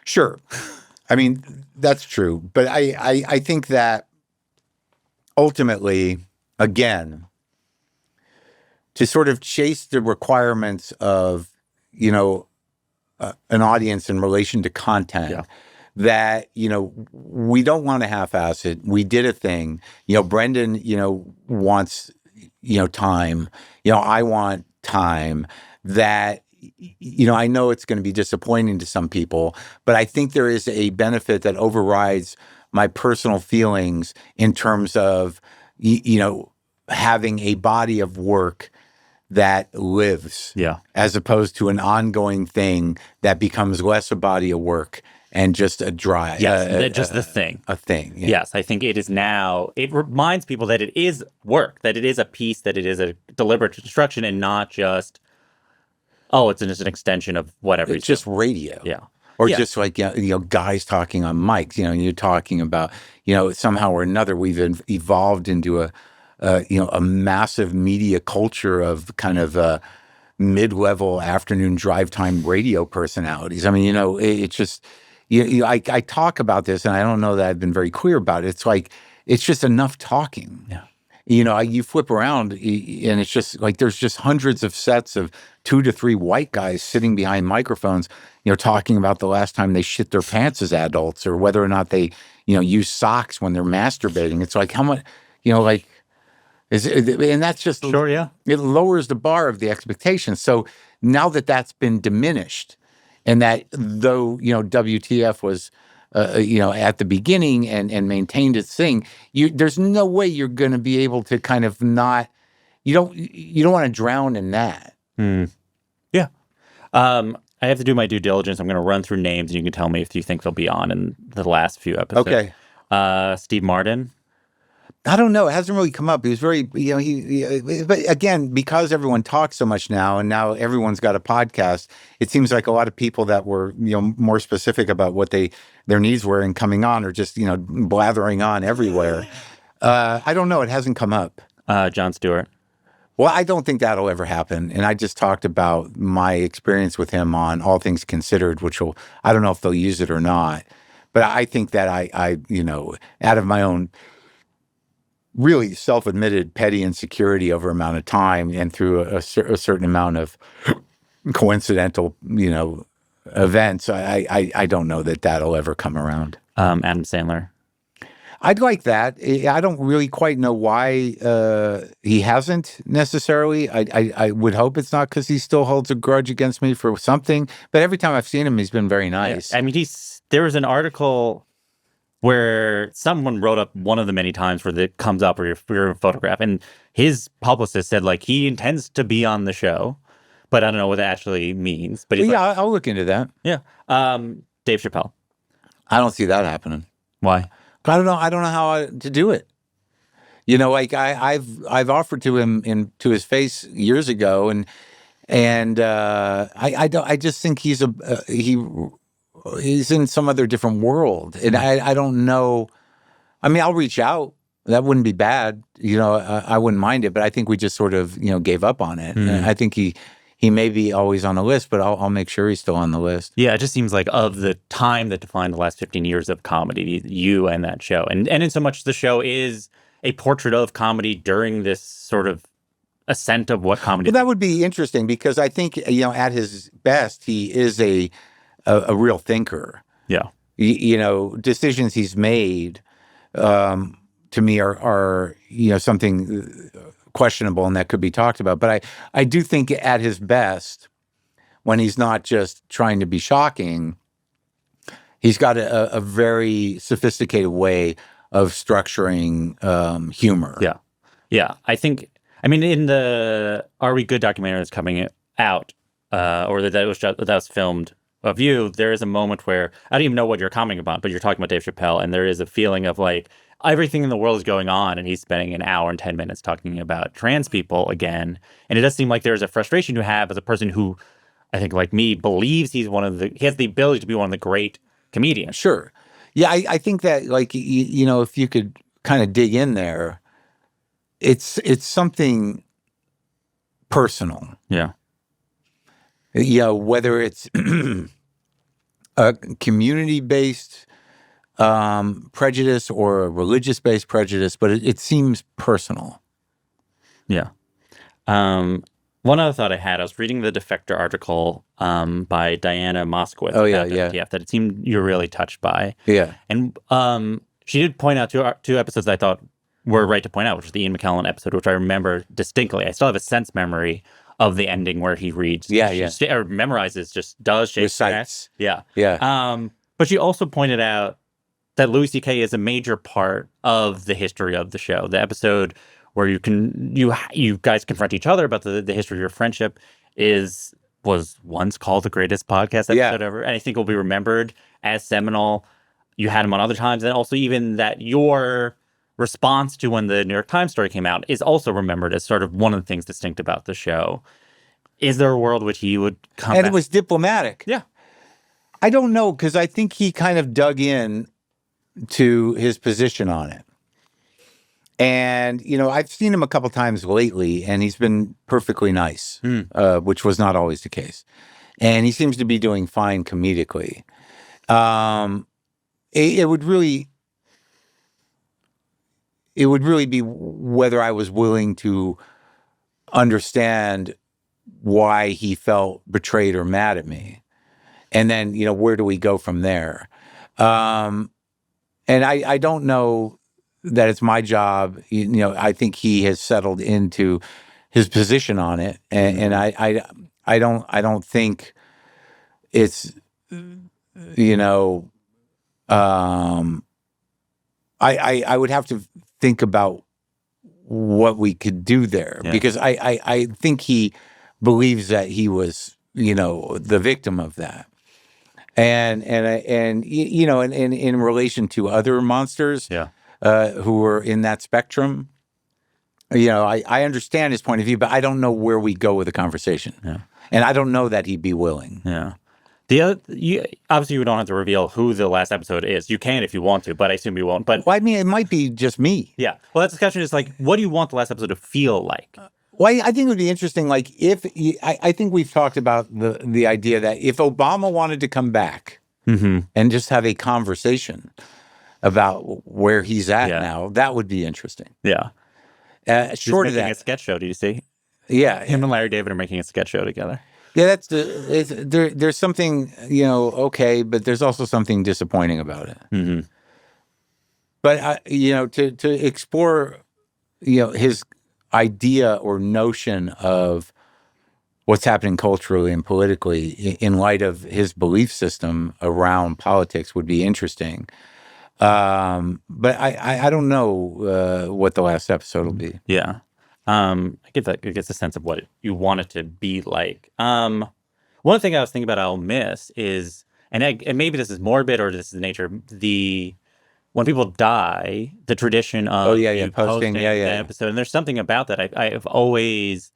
Sure. I mean, that's true. But I think that ultimately, again, to sort of chase the requirements of, an audience in relation to content, that, we don't want to half-ass it. We did a thing. Brendan, wants, time. I want time. That, I know it's going to be disappointing to some people, but I think there is a benefit that overrides my personal feelings in terms of, having a body of work that lives, as opposed to an ongoing thing that becomes less a body of work and just a dry, just the thing, a thing. Yeah. Yes, I think it is now. It reminds people that it is work, that it is a piece, that it is a deliberate construction, and not just, it's just an extension of whatever. It's just radio, or just like guys talking on mics. You're talking about somehow or another we've evolved into a massive media culture of kind of mid-level afternoon drive time radio personalities. I mean, it's just, I talk about this, and I don't know that I've been very clear about it. It's like, it's just enough talking. Yeah. You flip around, and it's just like there's just hundreds of sets of 2 to 3 white guys sitting behind microphones, talking about the last time they shit their pants as adults, or whether or not they, use socks when they're masturbating. It's like, how much, and that's just, Sure, yeah. It lowers the bar of the expectations. So now that that's been diminished, and that though, WTF was, at the beginning and maintained its thing, there's no way you're going to be able to kind of not, you don't want to drown in that. Yeah. I have to do my due diligence. I'm going to run through names, and you can tell me if you think they'll be on in the last few episodes. Okay. Steve Martin. I don't know. It hasn't really come up. He was very, but again, because everyone talks so much now, and now everyone's got a podcast, it seems like a lot of people that were, more specific about what their needs were and coming on, or just, blathering on everywhere. I don't know. It hasn't come up. Jon Stewart. Well, I don't think that'll ever happen. And I just talked about my experience with him on All Things Considered, I don't know if they'll use it or not. But I think that I out of my own really self-admitted petty insecurity over amount of time, and through a certain amount of coincidental, events, I don't know that that'll ever come around. Adam Sandler. I'd like that. I don't really quite know why he hasn't necessarily. I would hope it's not because he still holds a grudge against me for something. But every time I've seen him, he's been very nice. Yeah. I mean, there was an article where someone wrote up one of the many times where it comes up where you're photograph, and his publicist said like he intends to be on the show, but I don't know what that actually means. But yeah, I'll look into that. Yeah. Dave Chappelle. I don't see that happening. Why? I don't know. I don't know how to do it. Like I've offered to him to his face years ago, and I just think he's in some other different world, and I don't know. I mean, I'll reach out. That wouldn't be bad. I wouldn't mind it, but I think we just sort of gave up on it. And I think he may be always on the list, but I'll make sure he's still on the list. Yeah, it just seems like of the time that defined the last 15 years of comedy, you and that show. And in so much the show is a portrait of comedy during this sort of ascent of what comedy is. Well, that would be interesting because I think, at his best, he is a real thinker. Yeah. Decisions he's made to me are something questionable and that could be talked about. But I do think at his best, when he's not just trying to be shocking, he's got a very sophisticated way of structuring humor. Yeah. Yeah. I mean, in the Are We Good documentary that's coming out, or that was filmed of you, there is a moment where, I don't even know what you're commenting about, but you're talking about Dave Chappelle, and there is a feeling of like, everything in the world is going on, and he's spending an hour and 10 minutes talking about trans people again. And it does seem like there's a frustration you have as a person who, I think like me, believes he has the ability to be one of the great comedians. Sure. Yeah, I think that like, if you could kind of dig in there, it's something personal. Yeah. Whether it's a community-based prejudice or a religious-based prejudice, but it seems personal. Yeah. One other thought I had, I was reading the Defector article by Diana Moskowitz about WTF that it seemed you were really touched by. Yeah. And she did point out two episodes that I thought were right to point out, which was the Ian McKellen episode, which I remember distinctly. I still have a sense memory of the ending where he reads. Yeah. Or memorizes, just does Recites. Yeah. Yeah. But she also pointed out that Louis C.K. is a major part of the history of the show. The episode where you guys confront each other about the history of your friendship was once called the greatest podcast episode ever, and I think will be remembered as seminal. You had him on other times, and also even that your response to when the New York Times story came out is also remembered as sort of one of the things distinct about the show. Is there a world which he would come And back? It was diplomatic. Yeah. I don't know, because I think he kind of dug in to his position on it. And, I've seen him a couple times lately, and he's been perfectly nice, which was not always the case. And he seems to be doing fine comedically. It would really be whether I was willing to understand why he felt betrayed or mad at me. And then, where do we go from there? And I don't know that it's my job. I think he has settled into his position on it. And I don't think it's, I would have to think about what we could do there, because I think he believes that he was, the victim of that. And in relation to other monsters who were in that spectrum, I understand his point of view, but I don't know where we go with the conversation. Yeah. And I don't know that he'd be willing. Yeah. Obviously, you don't have to reveal who the last episode is. You can if you want to, but I assume you won't. But it might be just me. Yeah. Well, that discussion is like, what do you want the last episode to feel like? Well, I think it would be interesting. Like, I think we've talked about the idea that if Obama wanted to come back and just have a conversation about where he's at now, that would be interesting. Yeah. Short of that, a sketch show. Did you see? Yeah. Him and Larry David are making a sketch show together. Yeah, there's something, okay, but there's also something disappointing about it. Mm-hmm. But, to explore, his idea or notion of what's happening culturally and politically in light of his belief system around politics would be interesting. But I don't know what the last episode will be. Yeah. I get that. It gets a sense of what you want it to be like. One thing I was thinking about I'll miss is, and maybe this is morbid or this is the nature, when people die, the tradition of posting the episode. And there's something about that I've always,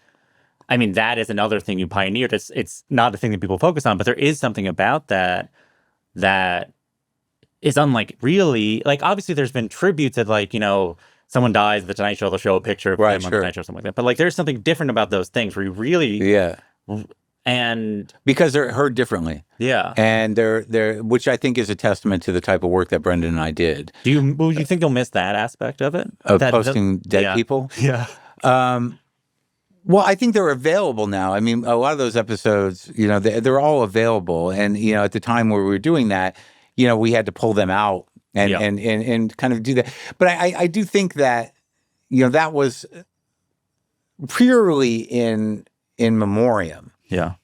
that is another thing you pioneered. It's not a thing that people focus on, but there is something about that is unlike really, like, obviously there's been tributes that, like, someone dies at the Tonight Show, they'll show a picture of them on the Tonight Show, something like that. But like, there's something different about those things where you really, and because they're heard differently, and they're which I think is a testament to the type of work that Brendan and I did. Do you think you'll miss that aspect of it, of posting dead people? Yeah. Well, I think they're available now. A lot of those episodes, they're all available, and at the time where we were doing that, we had to pull them out. And kind of do that. But I do think that, that was purely in memoriam. Yeah.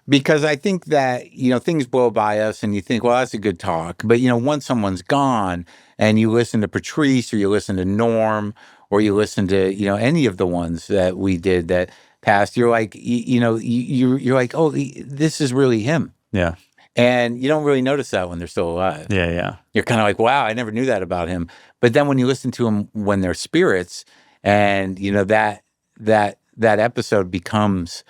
Because I think that, things blow by us and you think, well, that's a good talk. But, once someone's gone and you listen to Patrice or you listen to Norm or you listen to, any of the ones that we did that passed, you're like, you're like, oh, this is really him. Yeah. And you don't really notice that when they're still alive. Yeah, yeah. You're kind of like, wow, I never knew that about him. But then when you listen to him when they're spirits, and that episode becomes,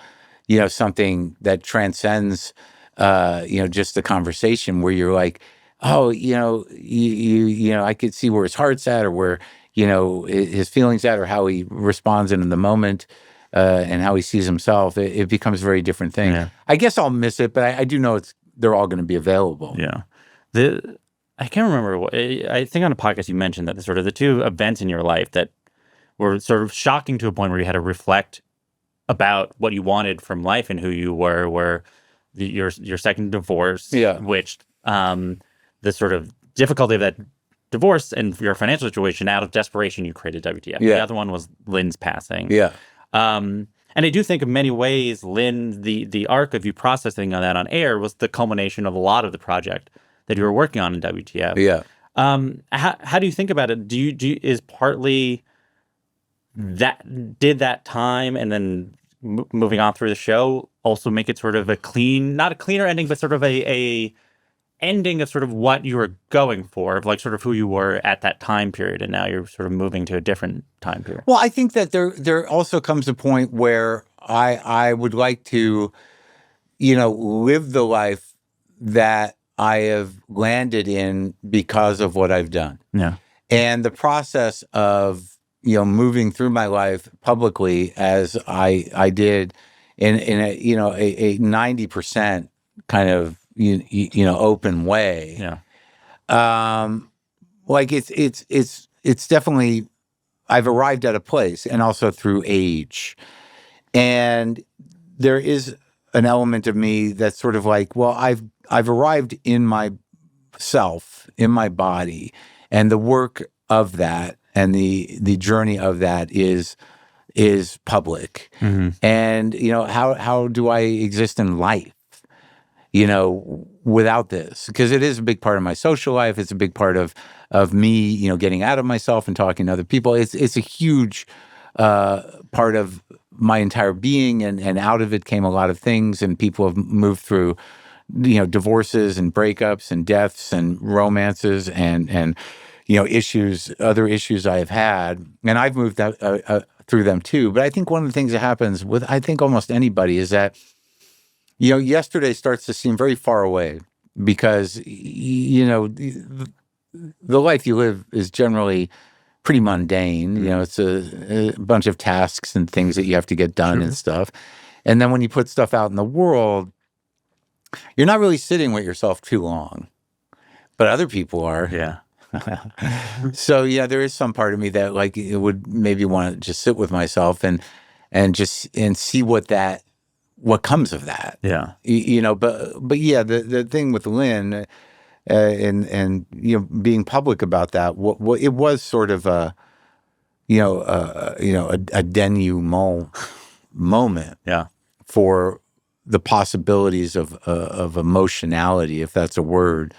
something that transcends, just the conversation where you're like, oh, I could see where his heart's at, or where his feelings at, or how he responds in the moment, and how he sees himself. It becomes a very different thing. Yeah. I guess I'll miss it, but I do know they're all going to be available. Yeah. I can't remember. I think on a podcast you mentioned that the two events in your life that were sort of shocking to a point where you had to reflect about what you wanted from life and who you were your second divorce, which the sort of difficulty of that divorce and your financial situation, out of desperation, you created WTF. The other one was Lynn's passing. Yeah. And I do think in many ways, Lynn, the arc of you processing on that on air was the culmination of a lot of the project that you were working on in WTF. Yeah. How do you think about it? Is partly did that time and then moving on through the show also make it sort of not a cleaner ending, but sort of a ending of sort of what you were going for, of like sort of who you were at that time period, and now you're sort of moving to a different time period? Well, I think that there also comes a point where I would like to, live the life that I have landed in because of what I've done. Yeah. And the process of moving through my life publicly as I did in a, a 90% kind of, open way. Yeah. Like it's definitely, I've arrived at a place, and also through age. And there is an element of me that's sort of like, well, I've arrived in myself, in my body, and the work of that and the journey of that is public. And how do I exist in life, without this? Because it is a big part of my social life. It's a big part of me, getting out of myself and talking to other people. It's a huge part of my entire being, and out of it came a lot of things, and people have moved through, divorces and breakups and deaths and romances and other issues I've had, and I've moved out, through them too. But I think one of the things that happens with, I think, almost anybody is that, yesterday starts to seem very far away, because, the life you live is generally pretty mundane. It's a bunch of tasks and things that you have to get done and stuff. And then when you put stuff out in the world, you're not really sitting with yourself too long, but other people are. Yeah. So yeah, there is some part of me that like it would maybe want to just sit with myself and see what comes of that. Yeah. But yeah, the thing with Lynn, and being public about that, what it was sort of a denouement moment. Yeah. For the possibilities of emotionality, if that's a word,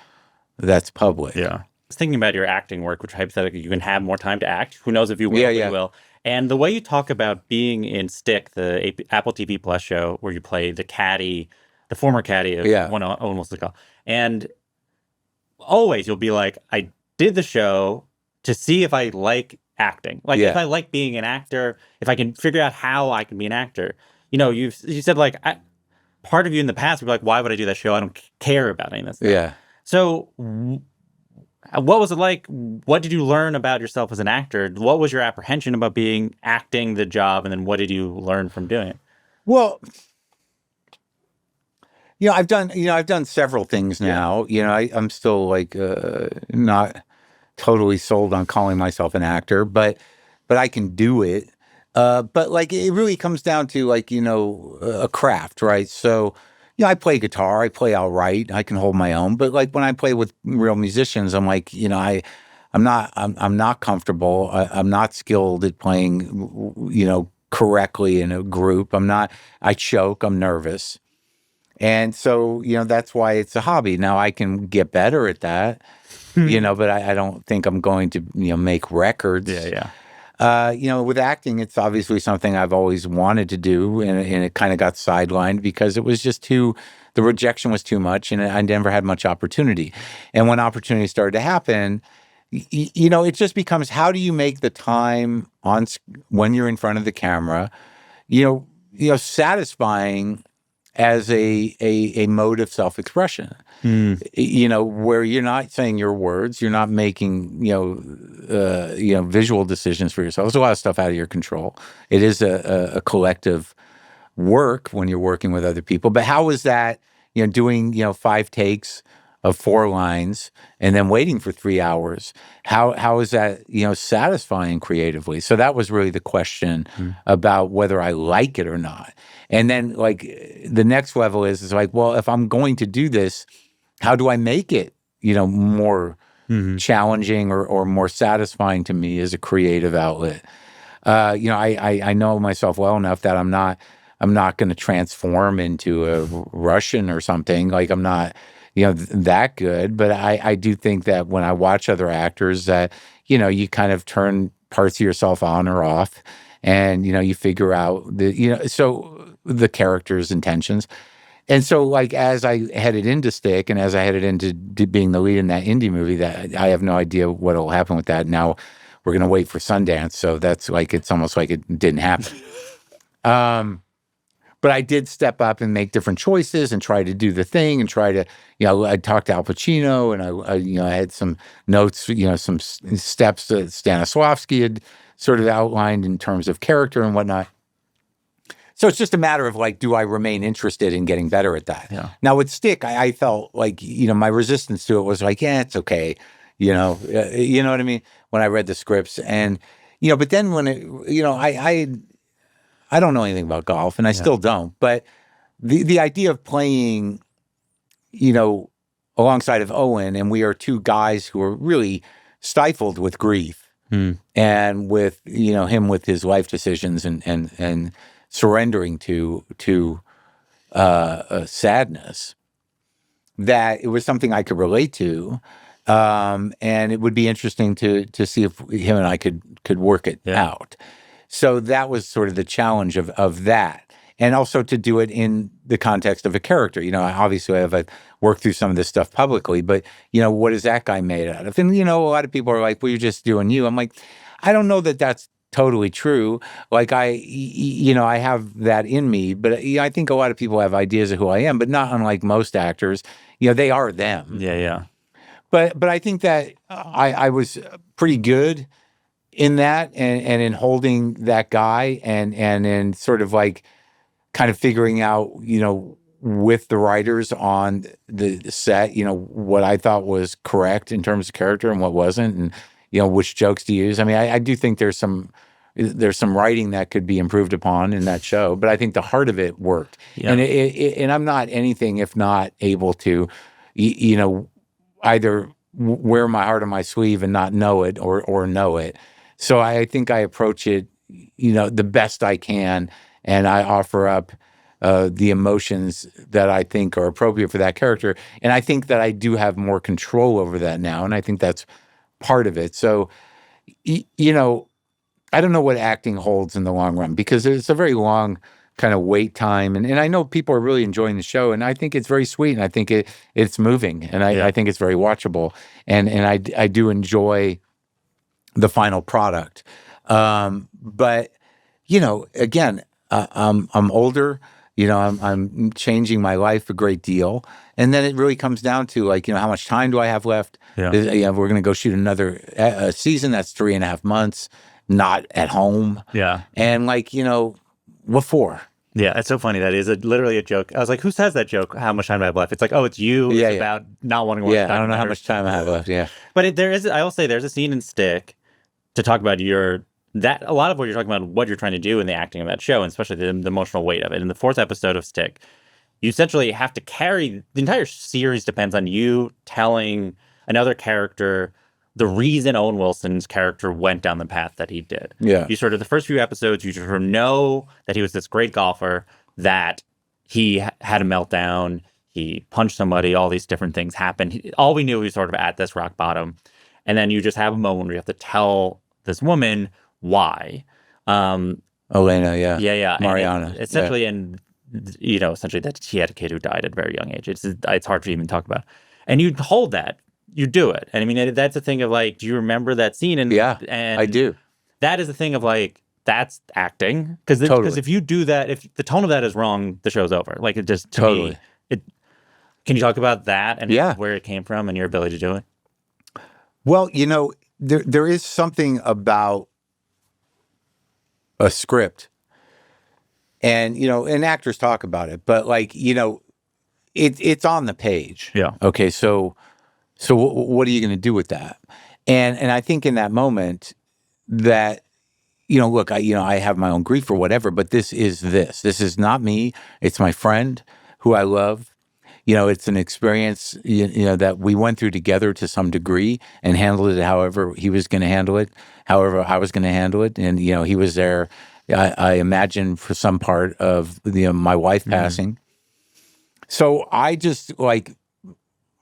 that's public. Yeah. I was thinking about your acting work, which hypothetically you can have more time to act. Who knows if you will? Yeah, yeah. You will. And the way you talk about being in Stick, the Apple TV Plus show, where you play the caddy, the former caddy of one almost like, and always you'll be like, I did the show to see if I like acting, like if I like being an actor, if I can figure out how I can be an actor. You said like part of you in the past would be like, why would I do that show? I don't care about any of this stuff. Yeah. So what was it like? What did you learn about yourself as an actor? What was your apprehension about acting the job? And then what did you learn from doing it? Well, I've done several things now. I'm still like not totally sold on calling myself an actor, but I can do it. But like it really comes down to like, a craft, right? So, I play guitar, I play all right, I can hold my own. But like when I play with real musicians, I'm like, I'm not comfortable. I'm not skilled at playing, correctly in a group. I choke, I'm nervous. And so, that's why it's a hobby. Now I can get better at that, but I don't think I'm going to, make records. Yeah. With acting, it's obviously something I've always wanted to do, and it kind of got sidelined because it was just the rejection was too much, and I never had much opportunity. And when opportunity started to happen, it just becomes, how do you make the time when you're in front of the camera, satisfying as a mode of self-expression, where you're not saying your words, you're not making, visual decisions for yourself. There's a lot of stuff out of your control. It is a collective work when you're working with other people. But how is that, doing, 5 takes of 4 lines and then waiting for 3 hours? How is that, satisfying creatively? So that was really the question about whether I like it or not. And then like the next level is like, well, if I'm going to do this, how do I make it, more challenging or more satisfying to me as a creative outlet? I know myself well enough that I'm not going to transform into a Russian or something. Like I'm not, that good. But I do think that when I watch other actors that, you kind of turn parts of yourself on or off, and, you figure out the character's intentions. And so like, as I headed into Stick and as I headed into being the lead in that indie movie, that I have no idea what will happen with that. Now we're going to wait for Sundance. So that's like, it's almost like it didn't happen. But I did step up and make different choices and try to do the thing and try to, I talked to Al Pacino and I had some notes, some steps that Stanislavski had sort of outlined in terms of character and whatnot. So it's just a matter of like, do I remain interested in getting better at that? Yeah. Now with Stick, I felt like, my resistance to it was like, yeah, it's okay. You know what I mean? When I read the scripts and, but then when it, I don't know anything about golf and I still don't, but the idea of playing, alongside of Owen, and we are two guys who are really stifled with grief and with, him with his life decisions and surrendering to sadness, that it was something I could relate to. And it would be interesting to see if him and I could work it out. So that was sort of the challenge of that. And also to do it in the context of a character. Obviously I've worked through some of this stuff publicly, but, what is that guy made out of? And, a lot of people are like, well, you're just doing you. I'm like, I don't know that that's totally true. Like I have that in me, but I think a lot of people have ideas of who I am, but not unlike most actors, they are them. Yeah. But I think that I was pretty good in that and in holding that guy and in sort of like kind of figuring out, with the writers on the set, what I thought was correct in terms of character and what wasn't, and, which jokes to use. I mean, I do think there's some writing that could be improved upon in that show, but I think the heart of it worked. Yeah. And I'm not anything if not able to, either wear my heart on my sleeve and not know it or know it. So I think I approach it, the best I can, and I offer up the emotions that I think are appropriate for that character. And I think that I do have more control over that now, and I think that's part of it. So, I don't know what acting holds in the long run, because it's a very long kind of wait time. And I know people are really enjoying the show, and I think it's very sweet, and I think it's moving, and I think it's very watchable. And I do enjoy the final product. But, again, I'm older, I'm changing my life a great deal. And then it really comes down to like, how much time do I have left? Yeah. We're going to go shoot another season. That's 3.5 months, not at home. Yeah. And like, what for? Yeah, it's so funny. That is literally a joke. I was like, who says that joke? How much time do I have left? It's like, oh, it's you. Yeah, it's about not wanting to watch. Yeah, I don't know how much time I have left. Yeah. But I will say there's a scene in Stick to talk about a lot of what you're talking about, what you're trying to do in the acting of that show, and especially the emotional weight of it. In the 4th episode of Stick, you essentially have to carry the entire series depends on you telling another character the reason Owen Wilson's character went down the path that he did. Yeah. You sort of, the first few episodes, you sort of know that he was this great golfer, that he had a meltdown, he punched somebody, all these different things happened. All we knew, he was sort of at this rock bottom. And then you just have a moment where you have to tell this woman why. Elena, yeah. Yeah. Mariana. And essentially, essentially that she had a kid who died at a very young age. It's hard to even talk about. And you hold that. You do it. And I mean, that's the thing of like, do you remember that scene? And I do. That is the thing of like, that's acting. Because if you do that, if the tone of that is wrong, the show's over. Like, it just, to me, can you talk about that and where it came from and your ability to do it? Well, there is something about a script, and and actors talk about it, but like it's on the page. Yeah. Okay. So what are you going to do with that? And I think in that moment that look, I have my own grief or whatever, but this is not me. It's my friend who I love. It's an experience, that we went through together to some degree and handled it however he was going to handle it, however I was going to handle it. And, he was there, I imagine, for some part of my wife passing. So I just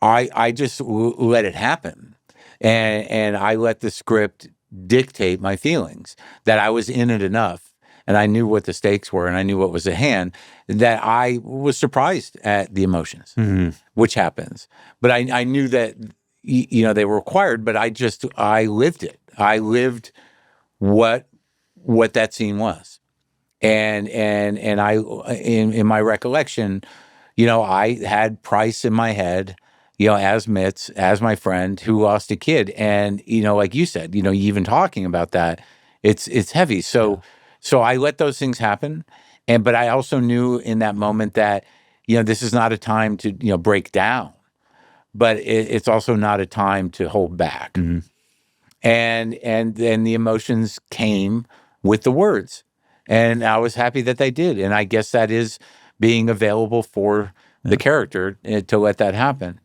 I just let it happen. And I let the script dictate my feelings, that I was in it enough. And I knew what the stakes were, and I knew what was at hand, that I was surprised at the emotions, which happens. But I knew that, they were required, but I lived it. I lived what that scene was. And I, in my recollection, I had Price in my head, as Mitz, as my friend who lost a kid. And, like you said, even talking about that, it's heavy. So I let those things happen. But I also knew in that moment that, this is not a time to, break down, but it's also not a time to hold back. Mm-hmm. And then the emotions came with the words. And I was happy that they did. And I guess that is being available for the character to let that happen.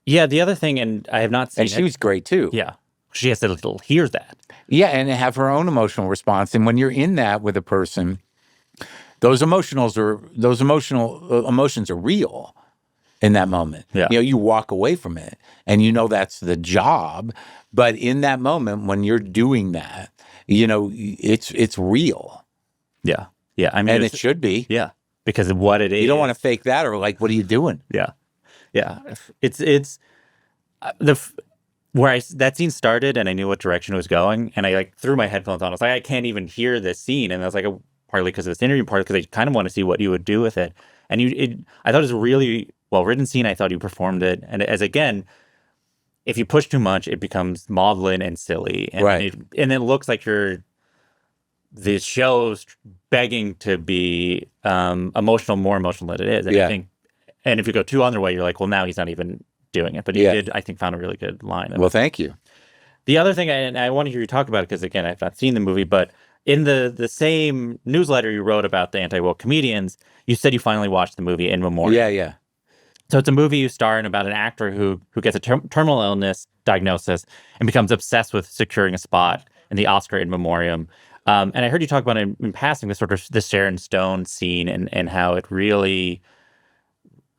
Yeah, the other thing, and I have not seen And she was great too. Yeah. She has to hear that. Yeah, and have her own emotional response. And when you're in that with a person, those emotions are real in that moment. Yeah. You walk away from it and that's the job. But in that moment when you're doing that, it's real. Yeah. Yeah. I mean, and it should be. Yeah. Because of what it is. You don't want to fake that or like, what are you doing? Yeah. Yeah. It's where that scene started and I knew what direction it was going. And I like threw my headphones on. I was like, I can't even hear this scene. And I was like, partly because of this interview, partly because I kind of want to see what you would do with it. And I thought it was a really well-written scene. I thought you performed it. And as again, if you push too much, it becomes maudlin and silly. And right. And it looks like the show's begging to be more emotional than it is. And I think, and if you go too other way, you're like, well, now he's not even doing it. But he did, I think, found a really good line. Well, thank you. The other thing, and I want to hear you talk about it because, again, I've not seen the movie, but in the same newsletter you wrote about the anti-woke comedians, you said you finally watched the movie In Memoriam. Yeah, yeah. So it's a movie you star in about an actor who gets a terminal illness diagnosis and becomes obsessed with securing a spot in the Oscar In Memoriam. And I heard you talk about it in passing, the Sharon Stone scene and how it really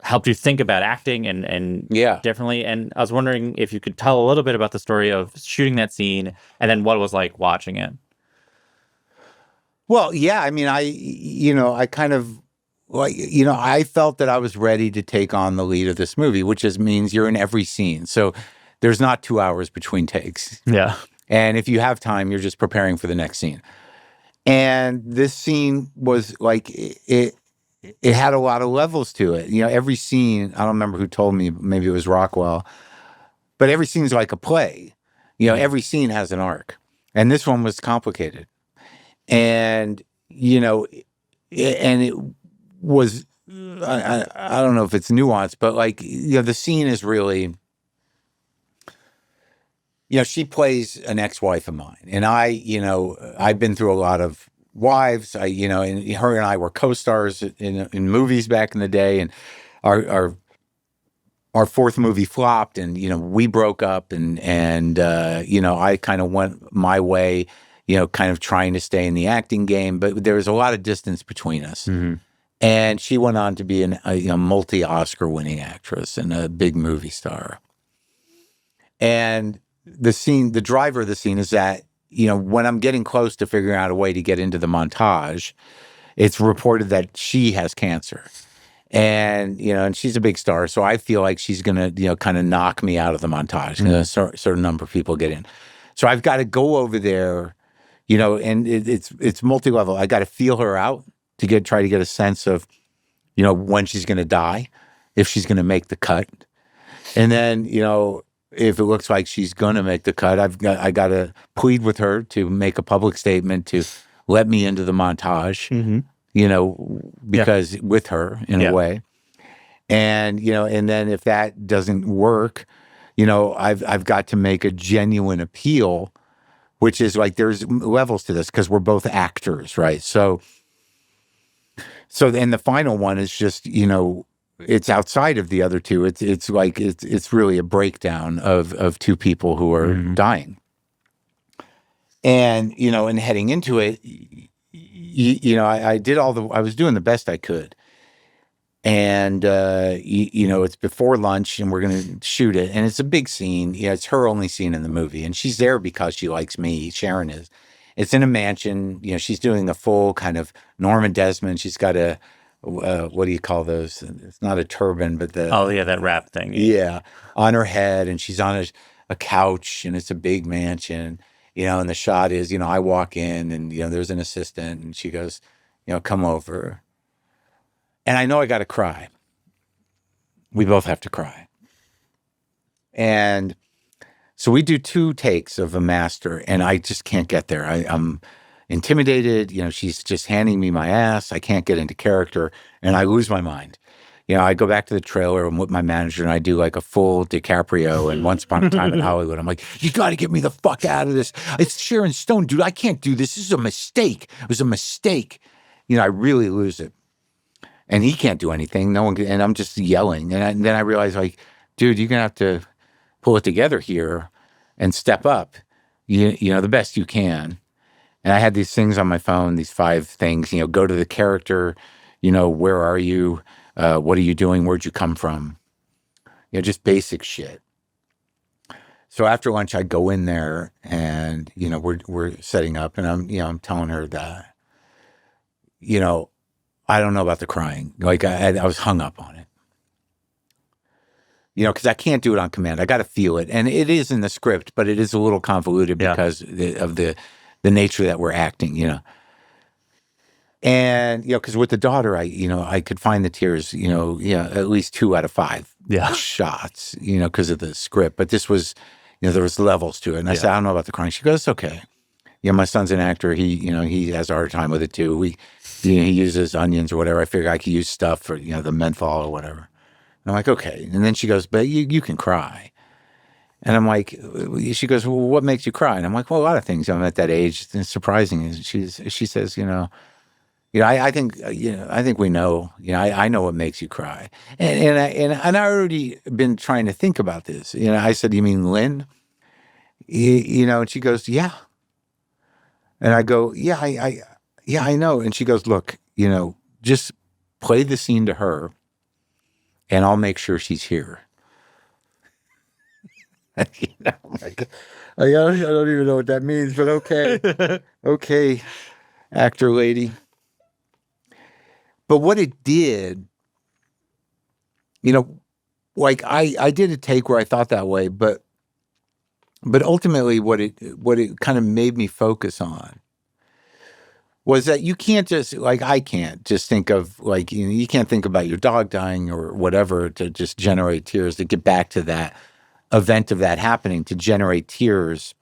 helped you think about acting and differently. And I was wondering if you could tell a little bit about the story of shooting that scene and then what it was like watching it. Well, yeah, I mean, I kind of, I felt that I was ready to take on the lead of this movie, which means you're in every scene. So there's not 2 hours between takes. Yeah. And if you have time, you're just preparing for the next scene. And this scene was like, it had a lot of levels to it. Every scene, I don't remember who told me, maybe it was Rockwell, but every scene's like a play. Every scene has an arc. And this one was complicated. And, and it was, I don't know if it's nuanced, but like, the scene is really, she plays an ex-wife of mine. And I've been through a lot of wives. And her and I were co-stars in movies back in the day. And our fourth movie flopped and, we broke up and I kind of went my way, kind of trying to stay in the acting game, but there was a lot of distance between us. Mm-hmm. And she went on to be a multi-Oscar winning actress and a big movie star. And the driver of the scene is that, when I'm getting close to figuring out a way to get into the montage, it's reported that she has cancer. And, and she's a big star. So I feel like she's going to, kind of knock me out of the montage. Mm-hmm. A certain number of people get in. So I've got to go over there, and it's multi-level. I got to feel her out to try to get a sense of, when she's going to die, if she's going to make the cut. And then, if it looks like she's going to make the cut, I got to plead with her to make a public statement to let me into the montage, mm-hmm. Because with her in a way. And, and then if that doesn't work, I've got to make a genuine appeal, which is like, there's levels to this because we're both actors, right? So then the final one is just, it's outside of the other two. It's like it's really a breakdown of two people who are mm-hmm. dying. And and heading into it, I was doing the best I could. And it's before lunch and we're going to shoot it, and it's a big scene. It's her only scene in the movie, and she's there because she likes me. Sharon is. It's in a mansion. She's doing a full kind of Norma Desmond. She's got a what do you call those? It's not a turban, but that wrap thing. Yeah, on her head, and she's on a couch, and it's a big mansion. And the shot is, I walk in, and there's an assistant, and she goes, come over. And I know I got to cry. We both have to cry. And so we do 2 takes of a master, and I just can't get there. I'm intimidated. She's just handing me my ass. I can't get into character, and I lose my mind. I go back to the trailer and with my manager, and I do like a full DiCaprio and Once Upon a Time in Hollywood. I'm like, you got to get me the fuck out of this. It's Sharon Stone, dude. I can't do this. This is a mistake. It was a mistake. I really lose it. And he can't do anything. No one can, and I'm just yelling. And then I realize, like, dude, you're going to have to pull it together here and step up, the best you can. And I had these things on my phone, these 5 things, go to the character, where are you? What are you doing? Where'd you come from? Just basic shit. So after lunch, I go in there and, we're setting up and I'm telling her that, I don't know about the crying. Like I was hung up on it. Because I can't do it on command. I got to feel it. And it is in the script, but it is a little convoluted because of the nature that we're acting, And, because with the daughter, I could find the tears, at least 2 out of 5 shots, because of the script. But this was, there was levels to it. And I said, I don't know about the crying. She goes, it's okay. My son's an actor. He has a hard time with it too. He uses onions or whatever. I figured I could use stuff for, the menthol or whatever. And I'm like, okay. And then she goes, but you can cry. And I'm like, she goes, well, what makes you cry? And I'm like, well, a lot of things. I'm at that age. It's surprising. She says, I think we know. I know what makes you cry. And I already been trying to think about this. I said, you mean Lynn? And she goes, yeah. And I go, yeah, I know. And she goes, look, just play the scene to her, and I'll make sure she's here. Like, I don't even know what that means, but okay, okay, actor lady. But what it did, like I did a take where I thought that way, but ultimately what it kind of made me focus on was that you can't just, like, I can't just think of, like, you can't think about your dog dying or whatever to just generate tears, to get back to that event of that happening, to generate tears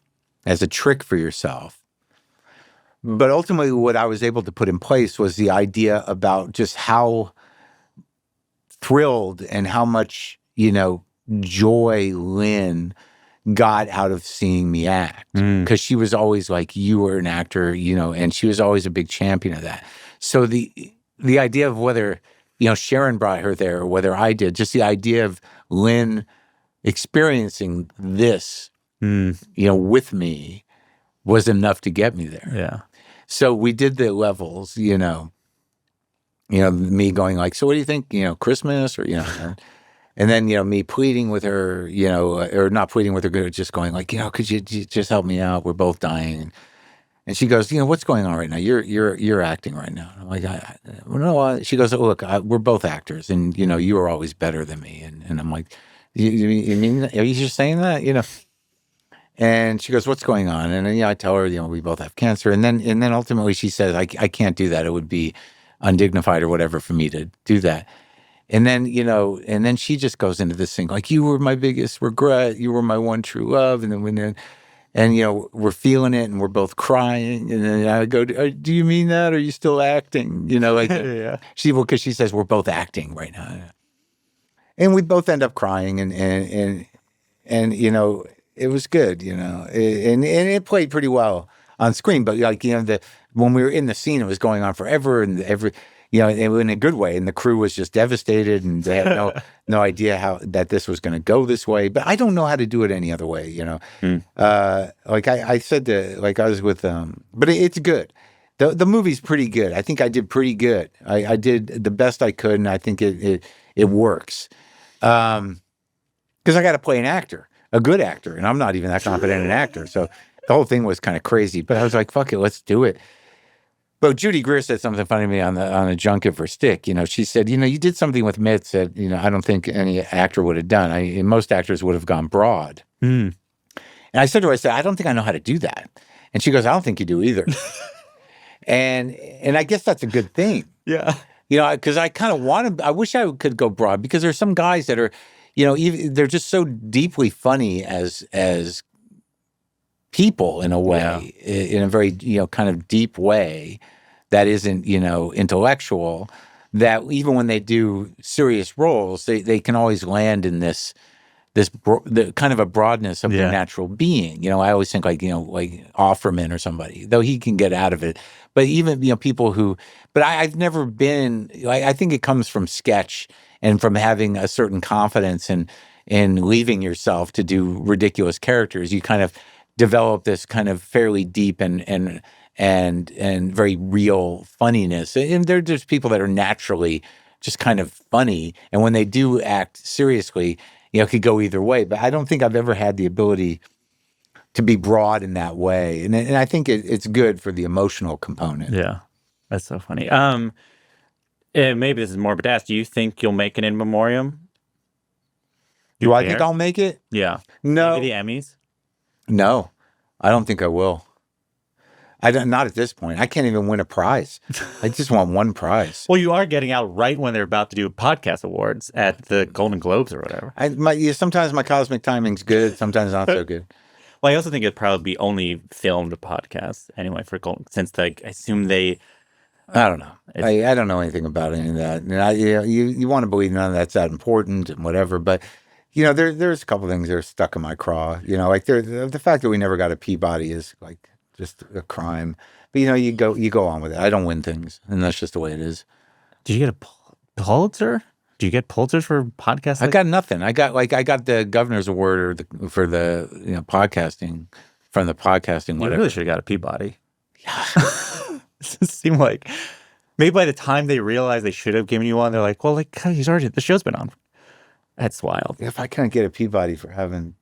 as a trick for yourself. But ultimately what I was able to put in place was the idea about just how thrilled and how much, joy Lynn got out of seeing me act, because she was always like, you were an actor, and she was always a big champion of that. So the idea of whether, Sharon brought her there or whether I did, just the idea of Lynn experiencing this, with me was enough to get me there. Yeah. So we did the levels, me going like, so what do you think, Christmas or, and then, me pleading with her, or not pleading with her, just going like, could you just help me out? We're both dying. And she goes, what's going on right now? You're acting right now. I'm like, no. She goes, look, we're both actors, and you are always better than me. And I'm like, you mean? Are you just saying that? And she goes, what's going on? And then I tell her, we both have cancer. And then ultimately she says, I can't do that. It would be undignified or whatever for me to do that. And then, and then she just goes into this thing like, you were my biggest regret. You were my one true love. And then we're feeling it and we're both crying. And then I go, do you mean that? Or are you still acting? Like, Yeah. Because she says we're both acting right now. And we both end up crying and it was good, and it played pretty well on screen. But like, when we were in the scene, it was going on forever and in a good way. And the crew was just devastated and they had no idea how that this was going to go this way. But I don't know how to do it any other way, Like I said I was with, but it's good. The movie's pretty good. I think I did pretty good. I did the best I could, and I think it works. Because I got to play an actor. A good actor, and I'm not even that confident an actor. So the whole thing was kind of crazy, but I was like, fuck it, let's do it. But Judy Greer said something funny to me on a junket for Stick. She said, you did something with mitts that, I don't think any actor would have done. Most actors would have gone broad. And I said to her, I don't think I know how to do that. And she goes, I don't think you do either. And I guess that's a good thing. Yeah. Because I kind of want to. I wish I could go broad because there's some guys that are, even, they're just so deeply funny as people in a way, in a very kind of deep way that isn't intellectual. That even when they do serious roles, they can always land in the kind of a broadness of their natural being. I always think like Offerman or somebody, though he can get out of it. But even, people who, but I've never been, I think it comes from sketch and from having a certain confidence in leaving yourself to do ridiculous characters. You kind of develop this kind of fairly deep and very real funniness. And there are just people that are naturally just kind of funny. And when they do act seriously, it could go either way. But I don't think I've ever had the ability to be broad in that way. And I think it's good for the emotional component. Yeah. That's so funny. And maybe this is morbid to ask. Do you think you'll make an in memoriam? Do I think I'll make it? Yeah. No. Maybe the Emmys? No, I don't think I will. Not at this point. I can't even win a prize. I just want one prize. Well, you are getting out right when they're about to do podcast awards at the Golden Globes or whatever. Sometimes my cosmic timing's good. Sometimes not so good. Well, I also think it'd probably be only filmed podcasts anyway for Golden, since I assume they. I don't know. I don't know anything about any of that. And you want to believe none of that's that important and whatever, but there's a couple things that are stuck in my craw. Like the fact that we never got a Peabody is like just a crime. But you go on with it. I don't win things, and that's just the way it is. Did you get a Pulitzer? Do you get Pulitzers for podcasts? I got nothing. I got the governor's award for the podcasting from the podcasting. You whatever. really should have got a Peabody. Yeah. It seemed like maybe by the time they realized they should have given you one, they're like, well, the show's been on. That's wild. If I couldn't get a Peabody for having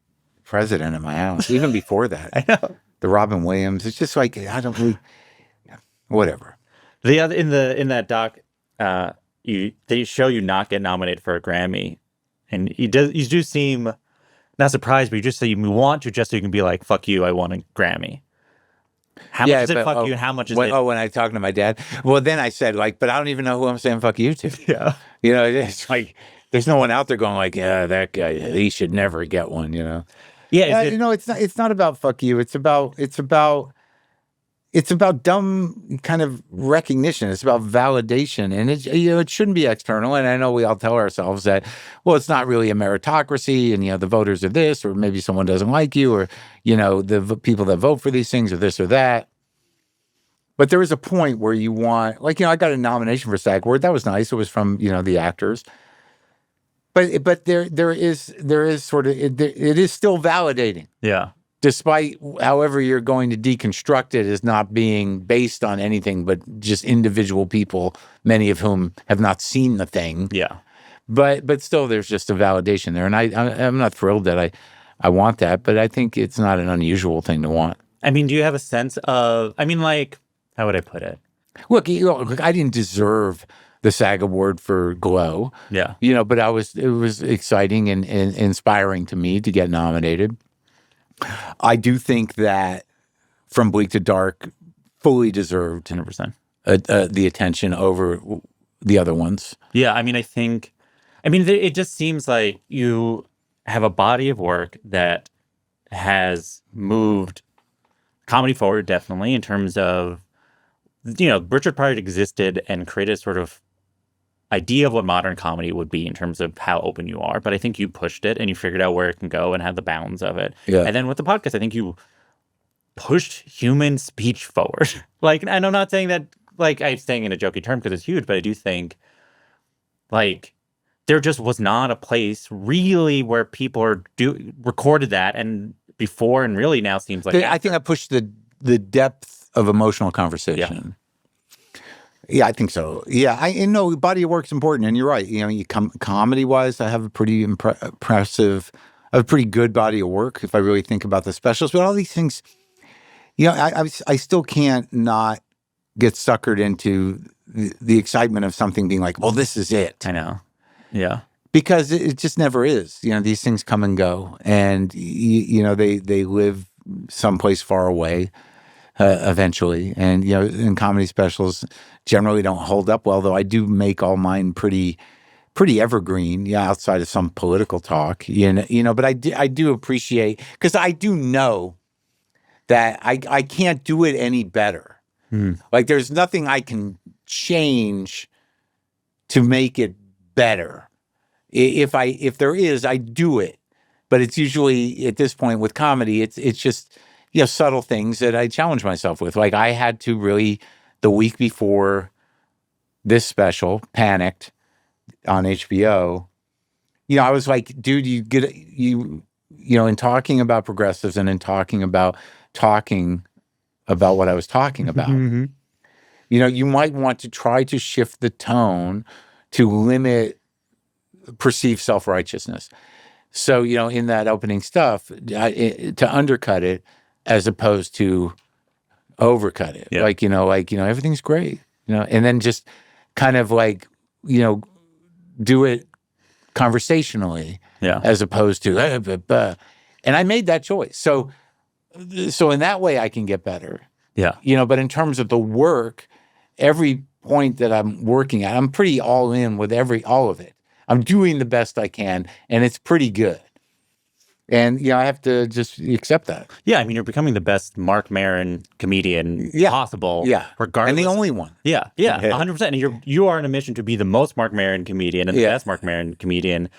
president in my house, even before that, I know the Robin Williams. It's just like I don't really, whatever. The other in that doc, they show you not get nominated for a Grammy, and you do seem not surprised, but you just say you want to just so you can be like, fuck you, I want a Grammy. How much is it fuck you, and how much is it? Oh, when I talked to my dad, well, then I said but I don't even know who I'm saying fuck you to. Yeah, it's like there's no one out there going like, yeah, that guy, he should never get one. Yeah, it's not about fuck you. It's about dumb kind of recognition. It's about validation, and it shouldn't be external. And I know we all tell ourselves that, well, it's not really a meritocracy, and the voters are this, or maybe someone doesn't like you, or the people that vote for these things are this or that. But there is a point where you want, I got a nomination for SAG Award. That was nice. It was from the actors. But there is sort of it is still validating. Yeah. Despite however you're going to deconstruct it as not being based on anything but just individual people, many of whom have not seen the thing. Yeah. But still, there's just a validation there, and I'm not thrilled that I want that, but I think it's not an unusual thing to want. I mean, do you have a sense of? I mean, how would I put it? Look, I didn't deserve the SAG Award for Glow. Yeah. But it was exciting and inspiring to me to get nominated. I do think that From Bleak to Dark fully deserved 100% the attention over the other ones. Yeah, I mean, it just seems like you have a body of work that has moved comedy forward, definitely, in terms of, Richard Pryor existed and created sort of idea of what modern comedy would be in terms of how open you are. But I think you pushed it and you figured out where it can go and had the bounds of it. Yeah. And then with the podcast, I think you pushed human speech forward. And I'm not saying that, I'm saying in a jokey term because it's huge, but I do think, there just was not a place really where people recorded that and before and really now seems like... I think I pushed the depth of emotional conversation. Yeah. Yeah, I think so. Yeah, I know body of work's important, and you're right. Comedy-wise, I have a pretty impressive, a pretty good body of work if I really think about the specials. But all these things, I still can't not get suckered into the excitement of something being like, well, this is it. I know. Yeah. Because it just never is. These things come and go, and they live someplace far away. eventually. And, and comedy specials generally don't hold up well, though I do make all mine pretty evergreen, outside of some political talk, but I do appreciate, because I do know that I can't do it any better. Like, there's nothing I can change to make it better. If there is, I do it. But it's usually, at this point with comedy, it's just, subtle things that I challenge myself with. Like, I had to really, the week before this special, Panicked, on HBO, I was like, dude, in talking about progressives and in talking about what I was talking about, you might want to try to shift the tone to limit perceived self-righteousness. So, in that opening stuff, to undercut it as opposed to overcut it. Yeah. Like, everything's great, and then just kind of like, do it conversationally, as opposed to, and I made that choice. So in that way I can get better. Yeah. But in terms of the work, every point that I'm working at, I'm pretty all in with all of it. I'm doing the best I can, and it's pretty good. And, I have to just accept that. Yeah, I mean, you're becoming the best Marc Maron comedian possible. Yeah, regardless. And the only one. Yeah, 100%. And you are on a mission to be the most Marc Maron comedian and the best Marc Maron comedian.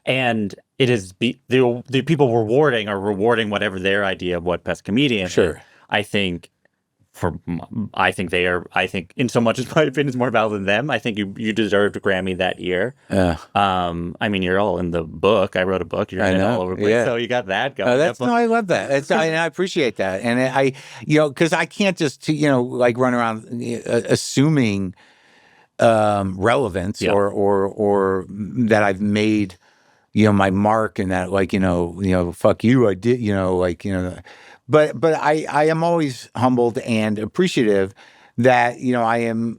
And it is the people are rewarding whatever their idea of what best comedian is. Sure. I think in so much as my opinion is more valid than them, I think you deserved a Grammy that year. I mean, you're all in the book. I wrote a book. You're in it all over the place. So you got that going. I love that. I appreciate that. And because I can't just, like run around assuming relevance or that I've made, my mark and that, like, fuck you, I did, But I am always humbled and appreciative that, I am,